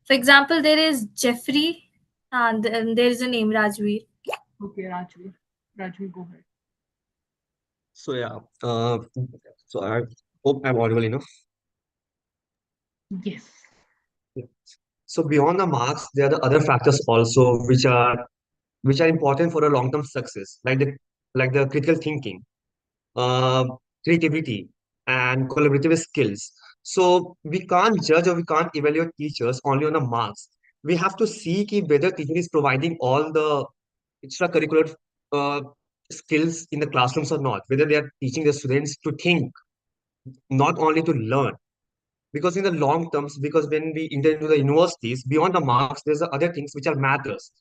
For example, there is Jeffrey, and then there is a name Rajveer. Okay, Rajveer. Rajveer, go ahead. So yeah, so I hope I'm audible enough. Yes. Yeah. So beyond the marks, there are the other factors also which are important for a long-term success, like the critical thinking, uh, creativity, and collaborative skills. So we can't judge or we can't evaluate teachers only on the marks. We have to see whether teacher is providing all the extracurricular uh, skills in the classrooms or not, whether they are teaching the students to think, not only to learn. Because in the long terms, because when we enter into the universities, beyond the marks, there's the other things which are matters,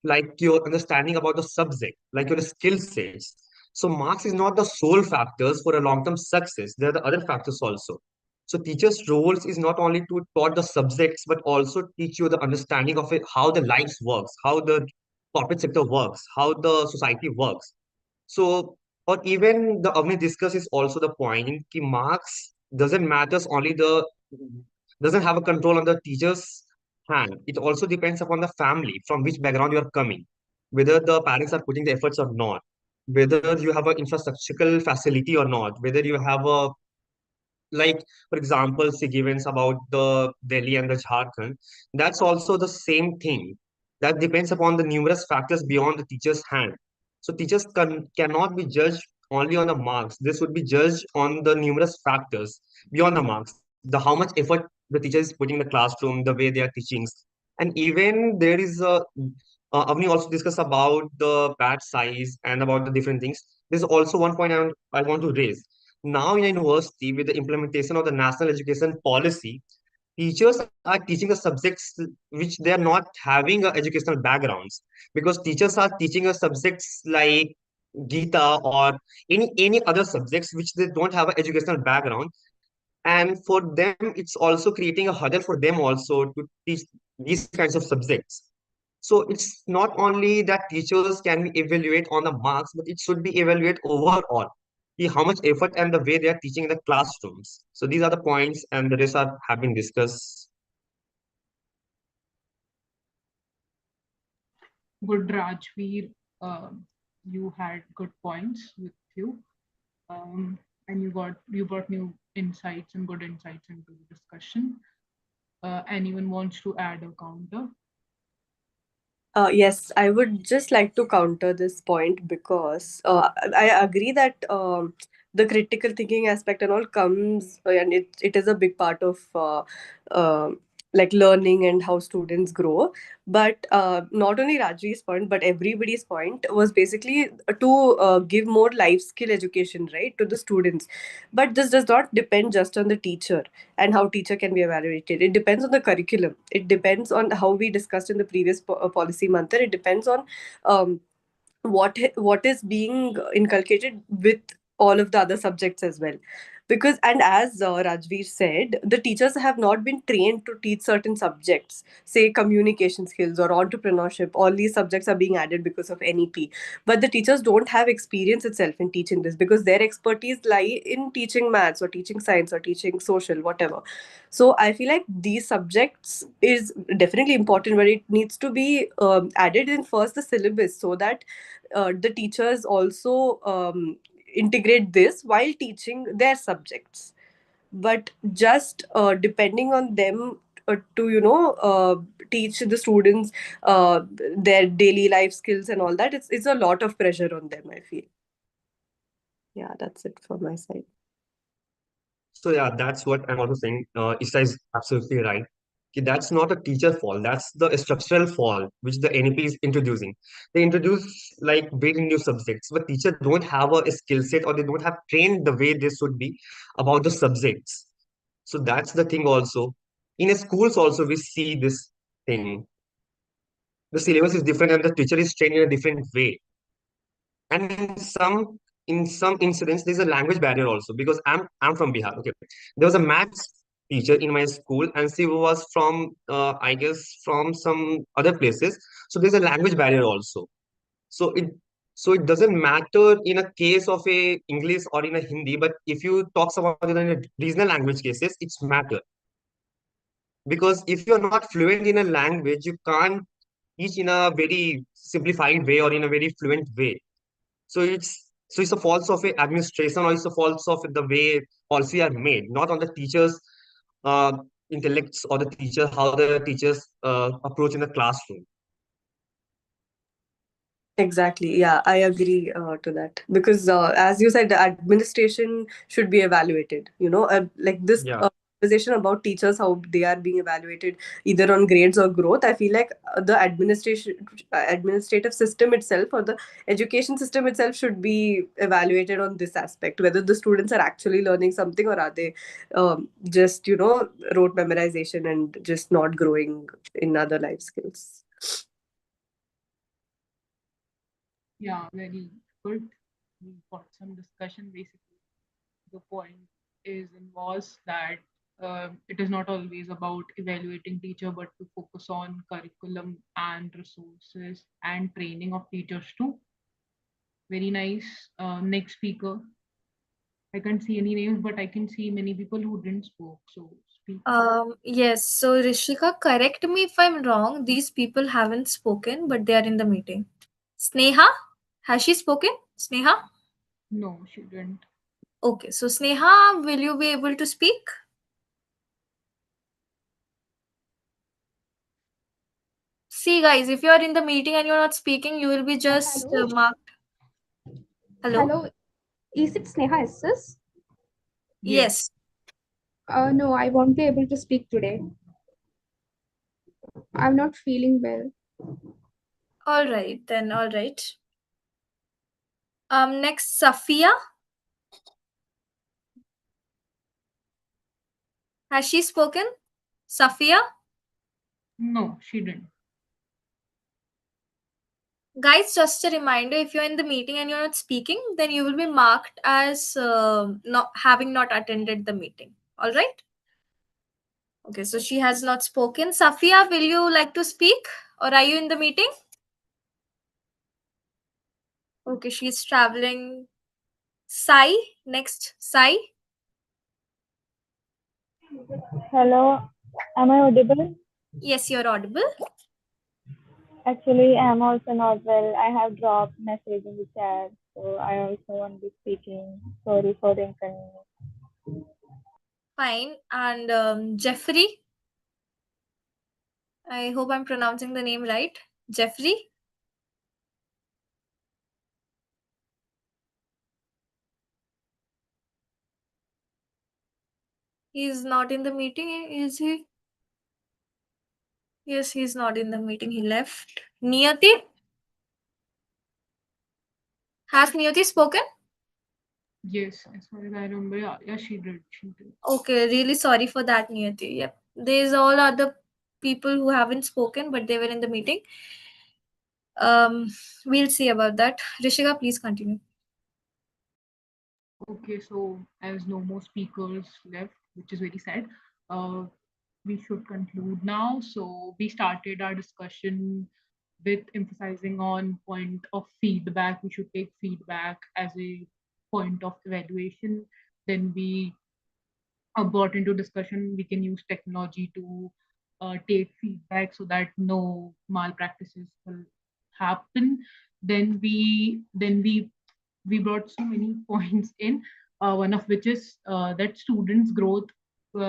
like your understanding about the subject, like your skill sets. So marks is not the sole factors for a long-term success. There are the other factors also. So teachers' roles is not only to taught the subjects, but also teach you the understanding of it, how the lives works, how the corporate sector works, how the society works. So, or even the Avni discuss is also the point ki marks doesn't matters only the doesn't have a control on the teacher's hand. It also depends upon the family from which background you are coming, whether the parents are putting the efforts or not, whether you have an infrastructural facility or not, whether you have a like for example events about the Delhi and the Jharkhand, that's also the same thing. That depends upon the numerous factors beyond the teacher's hand. So teachers cannot be judged only on the marks. This would be judged on the numerous factors beyond the marks. The how much effort the teacher is putting in the classroom, the way they are teaching, and even there is a Avni also discussed about the batch size and about the different things. There's also one point I want to raise. Now in a university, with the implementation of the national education policy, teachers are teaching the subjects which they are not having educational backgrounds, because teachers are teaching us subjects like Gita or any other subjects which they don't have an educational background, and for them it's also creating a hurdle for them also to teach these kinds of subjects. So it's not only that teachers can be evaluate on the marks, but it should be evaluate overall. See how much effort and the way they are teaching in the classrooms. So these are the points, and the rest are have been discussed. Good, Rajveer. You had good points with you, and you brought new insights and good insights into the discussion. Anyone wants to add or counter? Yes, I would just like to counter this point because I agree that the critical thinking aspect and all comes, and it is a big part of uh, like learning and how students grow. But not only Rajvi's point, but everybody's point was basically to give more life skill education, right, to the students. But this does not depend just on the teacher and how teacher can be evaluated. It depends on the curriculum. It depends on how we discussed in the previous policy month. It depends on what is being inculcated with all of the other subjects as well. Because, and as Rajveer said, the teachers have not been trained to teach certain subjects, say communication skills or entrepreneurship. All these subjects are being added because of NEP, but the teachers don't have experience itself in teaching this, because their expertise lie in teaching maths or teaching science or teaching social, whatever. So I feel like these subjects is definitely important, but it needs to be added in first the syllabus, so that the teachers also integrate this while teaching their subjects. But just depending on them teach the students their daily life skills and all that. It's a lot of pressure on them, I feel. Yeah, that's it from my side. So yeah, that's what I'm also saying. Isha is absolutely right. That's not a teacher fault. That's the structural fault which the NEP is introducing. They introduce like very new subjects, but teachers don't have a skill set or they don't have trained the way they should be about the subjects. So that's the thing also. In schools also we see this thing. The syllabus is different and the teacher is trained in a different way. And in some incidents there's a language barrier also because I'm from Bihar. Okay, there was a maths teacher in my school and she was from I guess from some other places, so there's a language barrier also. So it so it doesn't matter in a case of a English or in a Hindi, but if you talk about it in a regional language cases, it's matter, because if you're not fluent in a language you can't teach in a very simplified way or in a very fluent way. So it's a fault of a administration, or it's a fault of the way policy are made, not on the teachers' uh, intellects or the teacher how the teachers approach in the classroom. Exactly. Yeah, I agree to that because, as you said, the administration should be evaluated. Like this Yeah. conversation about teachers, how they are being evaluated either on grades or growth. I feel like the administrative system itself or the education system itself should be evaluated on this aspect, whether the students are actually learning something or are they just rote memorization and just not growing in other life skills. Yeah, very good. We got some discussion. Basically, the point was that it is not always about evaluating teacher, but to focus on curriculum and resources and training of teachers too. Very nice. Next speaker. I can't see any names, but I can see many people who didn't spoke. So speak. Yes. So Rishika, correct me if I'm wrong. These people haven't spoken, but they are in the meeting. Sneha, has she spoken? Sneha? No, she didn't. Okay. So Sneha, will you be able to speak? See, guys, if you are in the meeting and you're not speaking, you will be just Hello. marked. Hello? Hello, is it Sneha SS? Yes. No, I won't be able to speak today. I'm not feeling well. All right, then. All right. Next, Safia. Has she spoken? Safia? No, she didn't. Guys, just a reminder, if you're in the meeting and you're not speaking, then you will be marked as not attended the meeting. All right? Okay, so she has not spoken. Safia, will you like to speak or are you in the meeting? Okay, she's traveling. Sai, next, Sai. Hello, am I audible? Yes, you're audible. Actually, I'm also not well. I have dropped message in the chat, so I also won't be speaking. Sorry for the inconvenience. Fine. And Jeffrey. I hope I'm pronouncing the name right. Jeffrey. He's not in the meeting, is he? Yes, he's not in the meeting. He left. Niyati? Has Niyati spoken? Yes, as far as I remember, yeah, she did. She did. Okay, really sorry for that, Niyati. Yep. There's all other people who haven't spoken, but they were in the meeting. We'll see about that. Rishika, please continue. Okay, so as no more speakers left, which is very sad, we should conclude now. So we started our discussion with emphasizing on point of feedback. We should take feedback as a point of evaluation. Then we brought into discussion we can use technology to take feedback so that no malpractices will happen. Then we brought so many points in, one of which is that students growth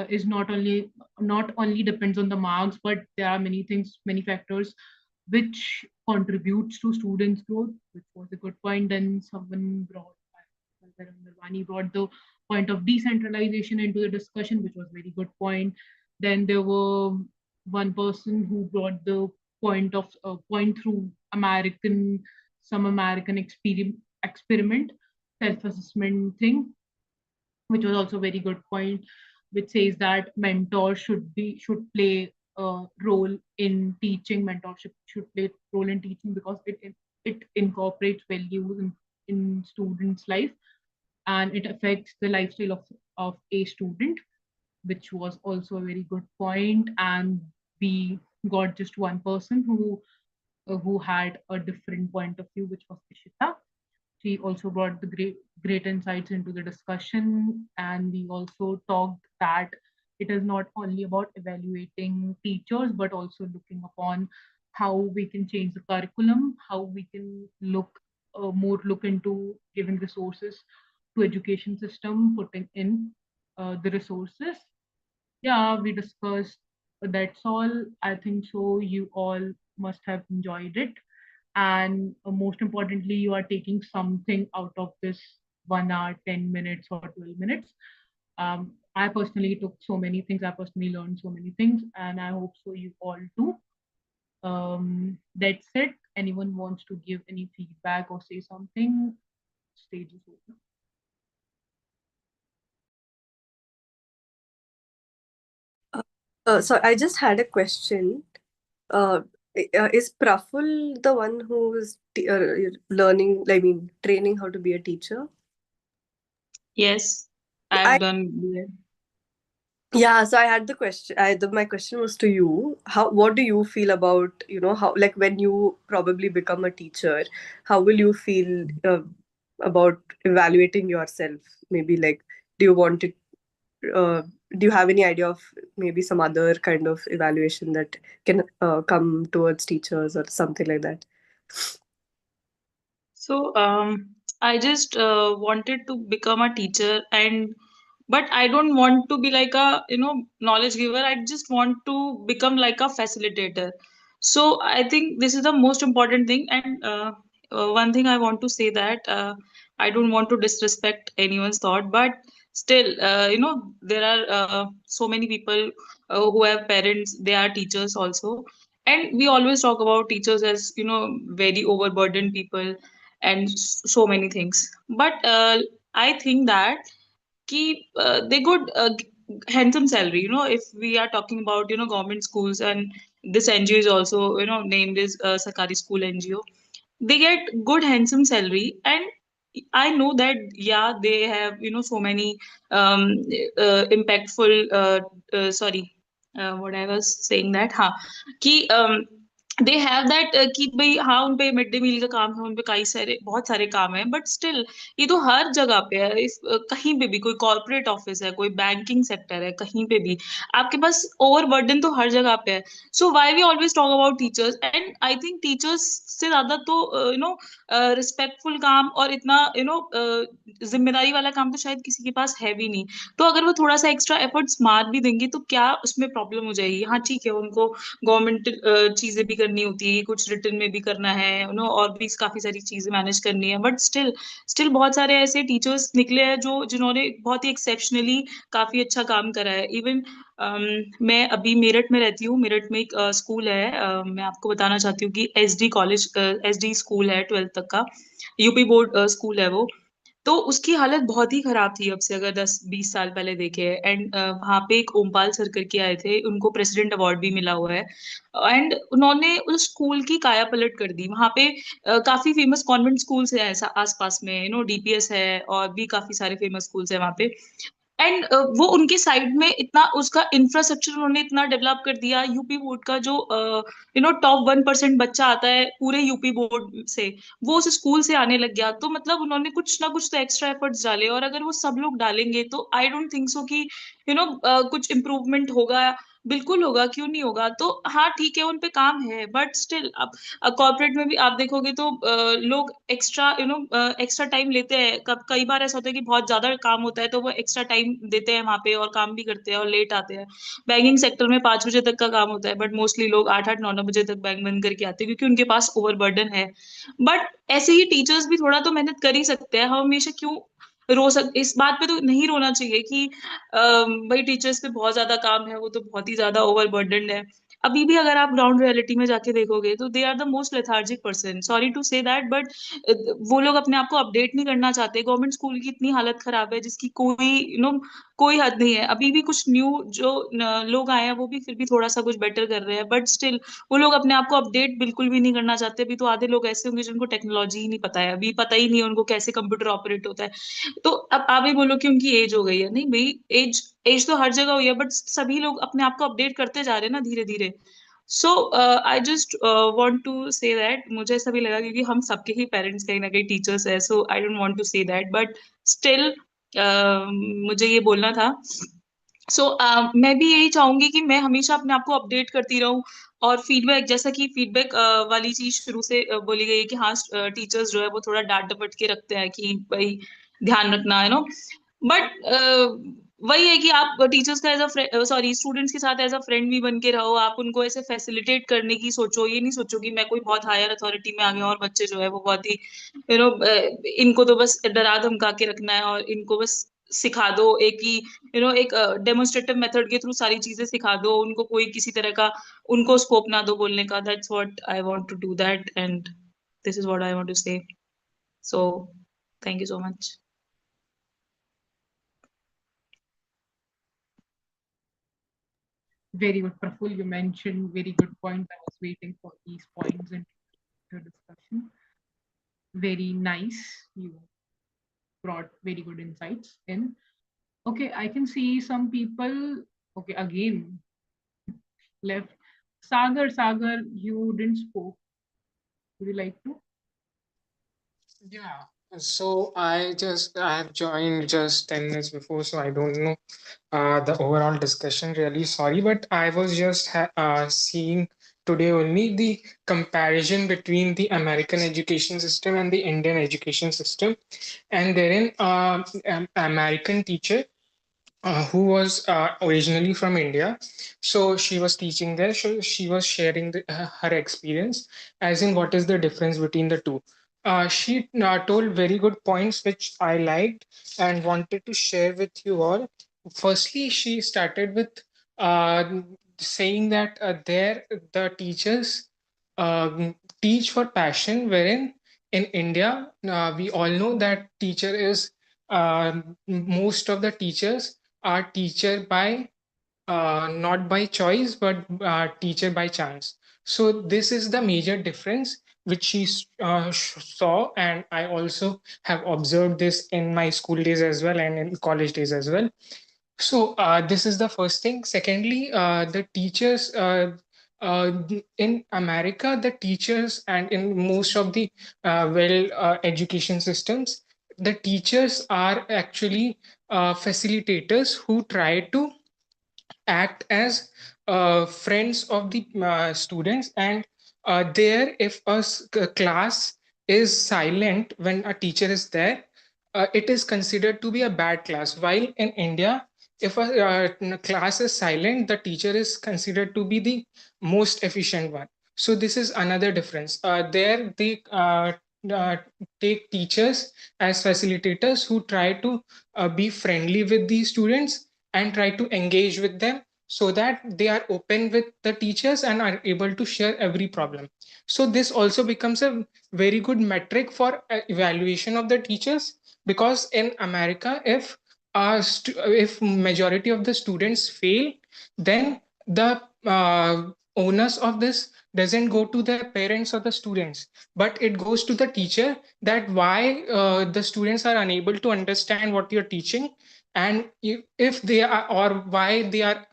is not only depends on the marks, but there are many things, many factors which contributes to students' growth, which was a good point. Then someone brought, Nirvani brought the point of decentralization into the discussion, which was very good point. Then there were one person who brought the point through some American experiment self-assessment thing, which was also a very good point, which says that mentors should play a role in teaching. Mentorship should play a role in teaching because it incorporates values in students' life, and it affects the lifestyle of a student, which was also a very good point. And we got just one person who had a different point of view, which was Ishita. She also brought the great insights into the discussion, and we also talked that it is not only about evaluating teachers, but also looking upon how we can change the curriculum, how we can look into giving resources to education system, putting in the resources. Yeah, we discussed. That's all. I think so. You all must have enjoyed it. And most importantly, you are taking something out of this 1 hour, 10 minutes, or 12 minutes. I personally took so many things. I personally learned so many things, and I hope so you all too. That's it. Anyone wants to give any feedback or say something? Stage is open. So I just had a question. Is Praful the one who is training how to be a teacher? Yes, I've done BEd. Yeah, so I had the question. My question was to you. What do you feel about, how, like, when you probably become a teacher, how will you feel about evaluating yourself? Maybe like, do you want it? Do you have any idea of maybe some other kind of evaluation that can come towards teachers or something like that? So I just wanted to become a teacher, but I don't want to be like a knowledge giver. I just want to become like a facilitator. So I think this is the most important thing. And one thing I want to say that I don't want to disrespect anyone's thought, but still, there are so many people who have parents. They are teachers also, and we always talk about teachers as very overburdened people and so many things. But I think that they got handsome salary. If we are talking about government schools, and this NGO is also named as Sarkari School NGO, they get good handsome salary. And I know that, yeah, they have so many impactful sorry, what I was saying that कि they have that कि भाई हाँ उन पे mid day meal का काम है, उन पे कई सारे बहुत सारे काम है, बट स्टिल ये तो हर जगह पे है। कहीं पे भी कोई कॉर्पोरेट ऑफिस है, कोई बैंकिंग सेक्टर है, कहीं पे भी आपके पास ओवरबर्डन तो हर जगह पे है। So why we always talk about teachers, and I think teachers से ज्यादा तो रिस्पेक्टफुल काम और इतना जिम्मेदारी वाला काम तो शायद किसी के पास है भी नहीं। तो अगर वो थोड़ा सा एक्स्ट्रा एफर्ट्स मार भी देंगे तो क्या उसमें प्रॉब्लम हो जाएगी? हाँ ठीक है, उनको गवर्नमेंट चीजें भी करनी होती है, कुछ रिटर्न में भी करना है, और भी काफी सारी चीजें मैनेज करनी है, बट स्टिल बहुत सारे ऐसे टीचर्स निकले हैं जिन्होंने बहुत ही एक्सेप्शनली काफी अच्छा काम करा है। इवन मैं अभी मेरठ में रहती हूँ। मेरठ में एक स्कूल है, मैं आपको बताना चाहती हूँ कि एसडी स्कूल है 12th तक का, यूपी बोर्ड स्कूल है वो। तो उसकी हालत बहुत ही खराब थी, अब से अगर 10-20 साल पहले देखे। एंड वहाँ पे एक ओमपाल सर करके आए थे, उनको प्रेसिडेंट अवार्ड भी मिला हुआ है। एंड उन्होंने उस स्कूल की काया पलट कर दी। वहाँ पे काफी फेमस कॉन्वेंट स्कूल्स हैं ऐसा आसपास में, डीपीएस है और भी काफी सारे फेमस स्कूल्स हैं वहाँ पे। एंड वो उनके साइड में इतना उसका इंफ्रास्ट्रक्चर उन्होंने इतना डेवलप कर दिया। यूपी बोर्ड का जो टॉप 1% बच्चा आता है पूरे यूपी बोर्ड से, वो उस स्कूल से आने लग गया। तो मतलब उन्होंने कुछ ना कुछ तो एक्स्ट्रा एफर्ट्स डाले, और अगर वो सब लोग डालेंगे तो आई डोंट थिंक सो कि कुछ इम्प्रूवमेंट होगा। बिल्कुल होगा, क्यों नहीं होगा। तो हाँ ठीक है, उन पे काम है, बट स्टिल अब कॉर्पोरेट में भी आप देखोगे तो लोग एक्स्ट्रा एक्स्ट्रा टाइम लेते हैं। कई बार ऐसा होता है कि बहुत ज्यादा काम होता है तो वो एक्स्ट्रा टाइम देते हैं वहां पे और काम भी करते हैं और लेट आते हैं। बैंकिंग सेक्टर में 5 बजे तक का काम होता है, बट मोस्टली लोग 8-8 9-9 बजे तक बैंक बंद करके आते हैं क्योंकि उनके पास ओवरबर्डन है। बट ऐसे ही टीचर्स भी थोड़ा तो मेहनत कर ही सकते हैं। हम हमेशा क्यों इस बात पे तो नहीं रोना चाहिए कि भाई टीचर्स पे बहुत ज्यादा काम है, वो तो बहुत ही ज्यादा ओवरबर्डनड है। अभी भी अगर आप ग्राउंड रियलिटी में जाके देखोगे तो they are the most lethargic person, sorry to say that, but वो लोग अपने आप को अपडेट नहीं करना चाहते। गवर्नमेंट स्कूल की इतनी हालत खराब है जिसकी कोई कोई हद नहीं है। अभी भी कुछ न्यू जो लोग आए हैं वो भी फिर भी थोड़ा सा कुछ बेटर कर रहे हैं, बट स्टिल वो लोग अपने आप को अपडेट बिल्कुल भी नहीं करना चाहते। अभी तो आधे लोग ऐसे होंगे जिनको टेक्नोलॉजी ही नहीं पता है, अभी पता ही नहीं है उनको कैसे कंप्यूटर ऑपरेट होता है। तो अब आप ही बोलो कि उनकी एज हो गई है, नहीं भाई, एज एज तो हर जगह हुई है, बट सभी लोग अपने आप को अपडेट करते जा रहे हैं ना धीरे धीरे। So I just want to say that, मुझे ऐसा भी लगा क्योंकि हम सबके ही पेरेंट्स कहीं ना कहीं टीचर्स है, so I don't want to say that, but still मुझे ये बोलना था। सो मैं भी यही चाहूंगी कि मैं हमेशा अपने आप को अपडेट करती रहूं। और फीडबैक, जैसा कि फीडबैक वाली चीज शुरू से बोली गई है कि हाँ टीचर्स जो है वो थोड़ा डांट डपट के रखते हैं कि भाई ध्यान रखना है, नो। बट वही है कि आप टीचर्स का एज अ सॉरी स्टूडेंट्स के साथ एज अ फ्रेंड भी बन के रहो। आप उनको ऐसे फैसिलिटेट करने की सोचो, ये नहीं सोचो कि मैं कोई बहुत हायर अथॉरिटी में आ गया और बच्चे जो है वो बहुत ही इनको तो बस डरा धमका के रखना है और इनको बस सिखा दो एक ही एक डेमोन्स्ट्रेटिव मेथड के थ्रू सारी चीजें सिखा दो उनको, कोई किसी तरह का उनको स्कोप ना दो बोलने का। That's what I want to do that and this is what I want to say. So thank you so much. Very good, Praful. You mentioned very good point. I was waiting for these points in your discussion. Very nice. You brought very good insights in. Okay, I can see some people. Okay, again left. Sagar, you didn't spoke. Would you like to? Yeah, so I have joined just 10 minutes before, so I don't know the overall discussion. Really sorry, but I was just seeing today only the comparison between the American education system and the Indian education system, and therein an American teacher who was originally from India. So she was teaching there. So she was sharing her experience, as in what is the difference between the two. She told very good points which I liked and wanted to share with you all. Firstly, she started with saying that there the teachers teach for passion, wherein in India we all know that teacher is most of the teachers are teacher by not by choice but teacher by chance. So this is the major difference which she saw, and I also have observed this in my school days as well and in college days as well. So this is the first thing. Secondly, the teachers in America, the teachers and in most of the education systems, the teachers are actually facilitators who try to act as friends of the students. And there, if a class is silent when a teacher is there, it is considered to be a bad class. While in India, if a class is silent, the teacher is considered to be the most efficient one. So this is another difference. There, they uh, take teachers as facilitators who try to be friendly with the students and try to engage with them so that they are open with the teachers and are able to share every problem. So this also becomes a very good metric for evaluation of the teachers, because in America, if majority of the students fail, then the onus of this doesn't go to the parents or the students, but it goes to the teacher, that why the students are unable to understand what you're teaching, and if they are, or why they are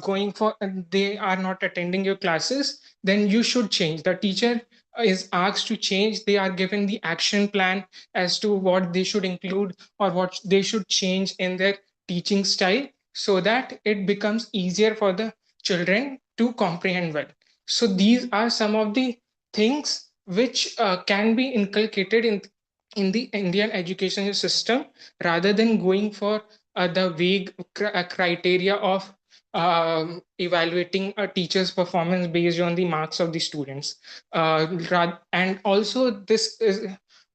going for, they are not attending your classes, then you should change. The teacher is asked to change. They are given the action plan as to what they should include or what they should change in their teaching style. so that it becomes easier for the children to comprehend well. So these are some of the things which can be inculcated in the Indian education system, rather than going for the vague criteria of evaluating a teacher's performance based on the marks of the students. And also, this is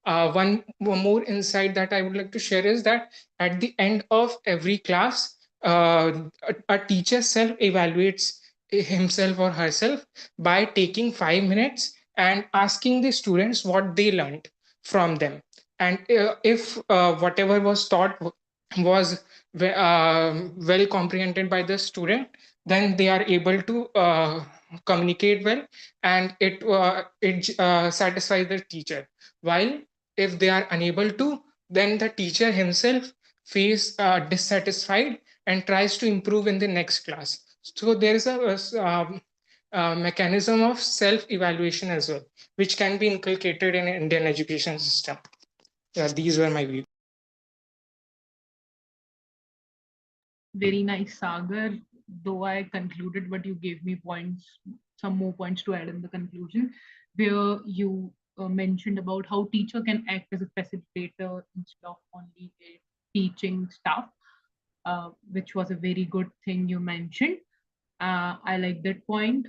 one more insight that I would like to share is that at the end of every class, a teacher self evaluates himself or herself by taking 5 minutes and asking the students what they learned from them. And if whatever was taught was well comprehended by the student, then they are able to communicate well, and it satisfies the teacher. While if they are unable to, then the teacher himself feels dissatisfied and tries to improve in the next class. So there is a mechanism of self-evaluation as well, which can be inculcated in Indian education system. Yeah, these were my views. Very nice, Sagar. Though I concluded, but you gave me points, some more points to add in the conclusion, where you mentioned about how teacher can act as a facilitator instead of only a teaching staff, which was a very good thing you mentioned. I like that point.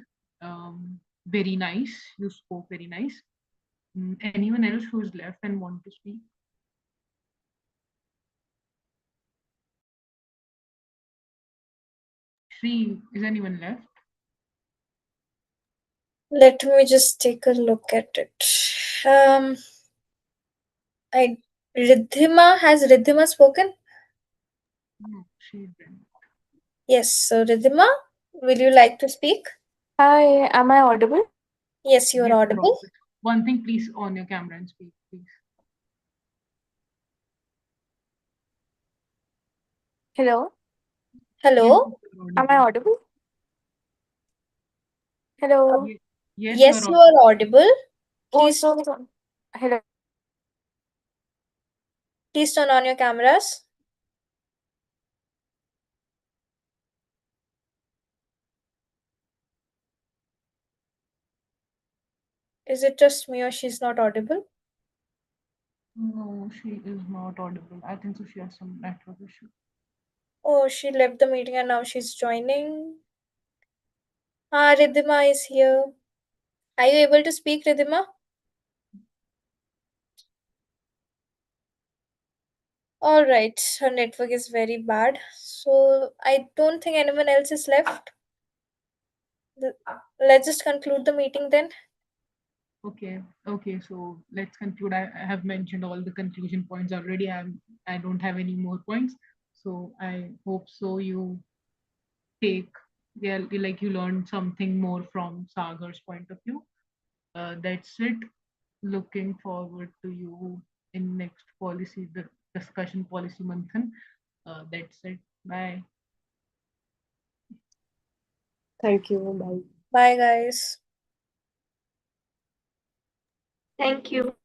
Very nice. You spoke very nice. Anyone else who's left and want to speak? Shri, is anyone left? Let me just take a look at it. Has Riddhima spoken? No, she didn't. Yes, so Riddhima, will you like to speak? Hi, am I audible? Yes, you are Yes, you're audible. audible. One thing, please, on your camera and speak, please. Hello, Hello. am I audible? Hello. Yes, Yes, you're you are audible. Oh, Please, hello. please turn on your cameras. Is it just me or she's not audible? No, she is not audible. I think so. She has some network issue. Oh, she left the meeting and now she's joining. Ah, Riddhima is here. Are you able to speak, Riddhima? All right, her network is very bad. So I don't think anyone else is left. Let's just conclude the meeting then. Okay. So let's conclude. I have mentioned all the conclusion points already. I don't have any more points. So I hope so. You like you learned something more from Sagar's point of view. That's it. Looking forward to you in next policy discussion policy manthan. That's it. Bye. Thank you. Bye. Bye, guys. Thank you.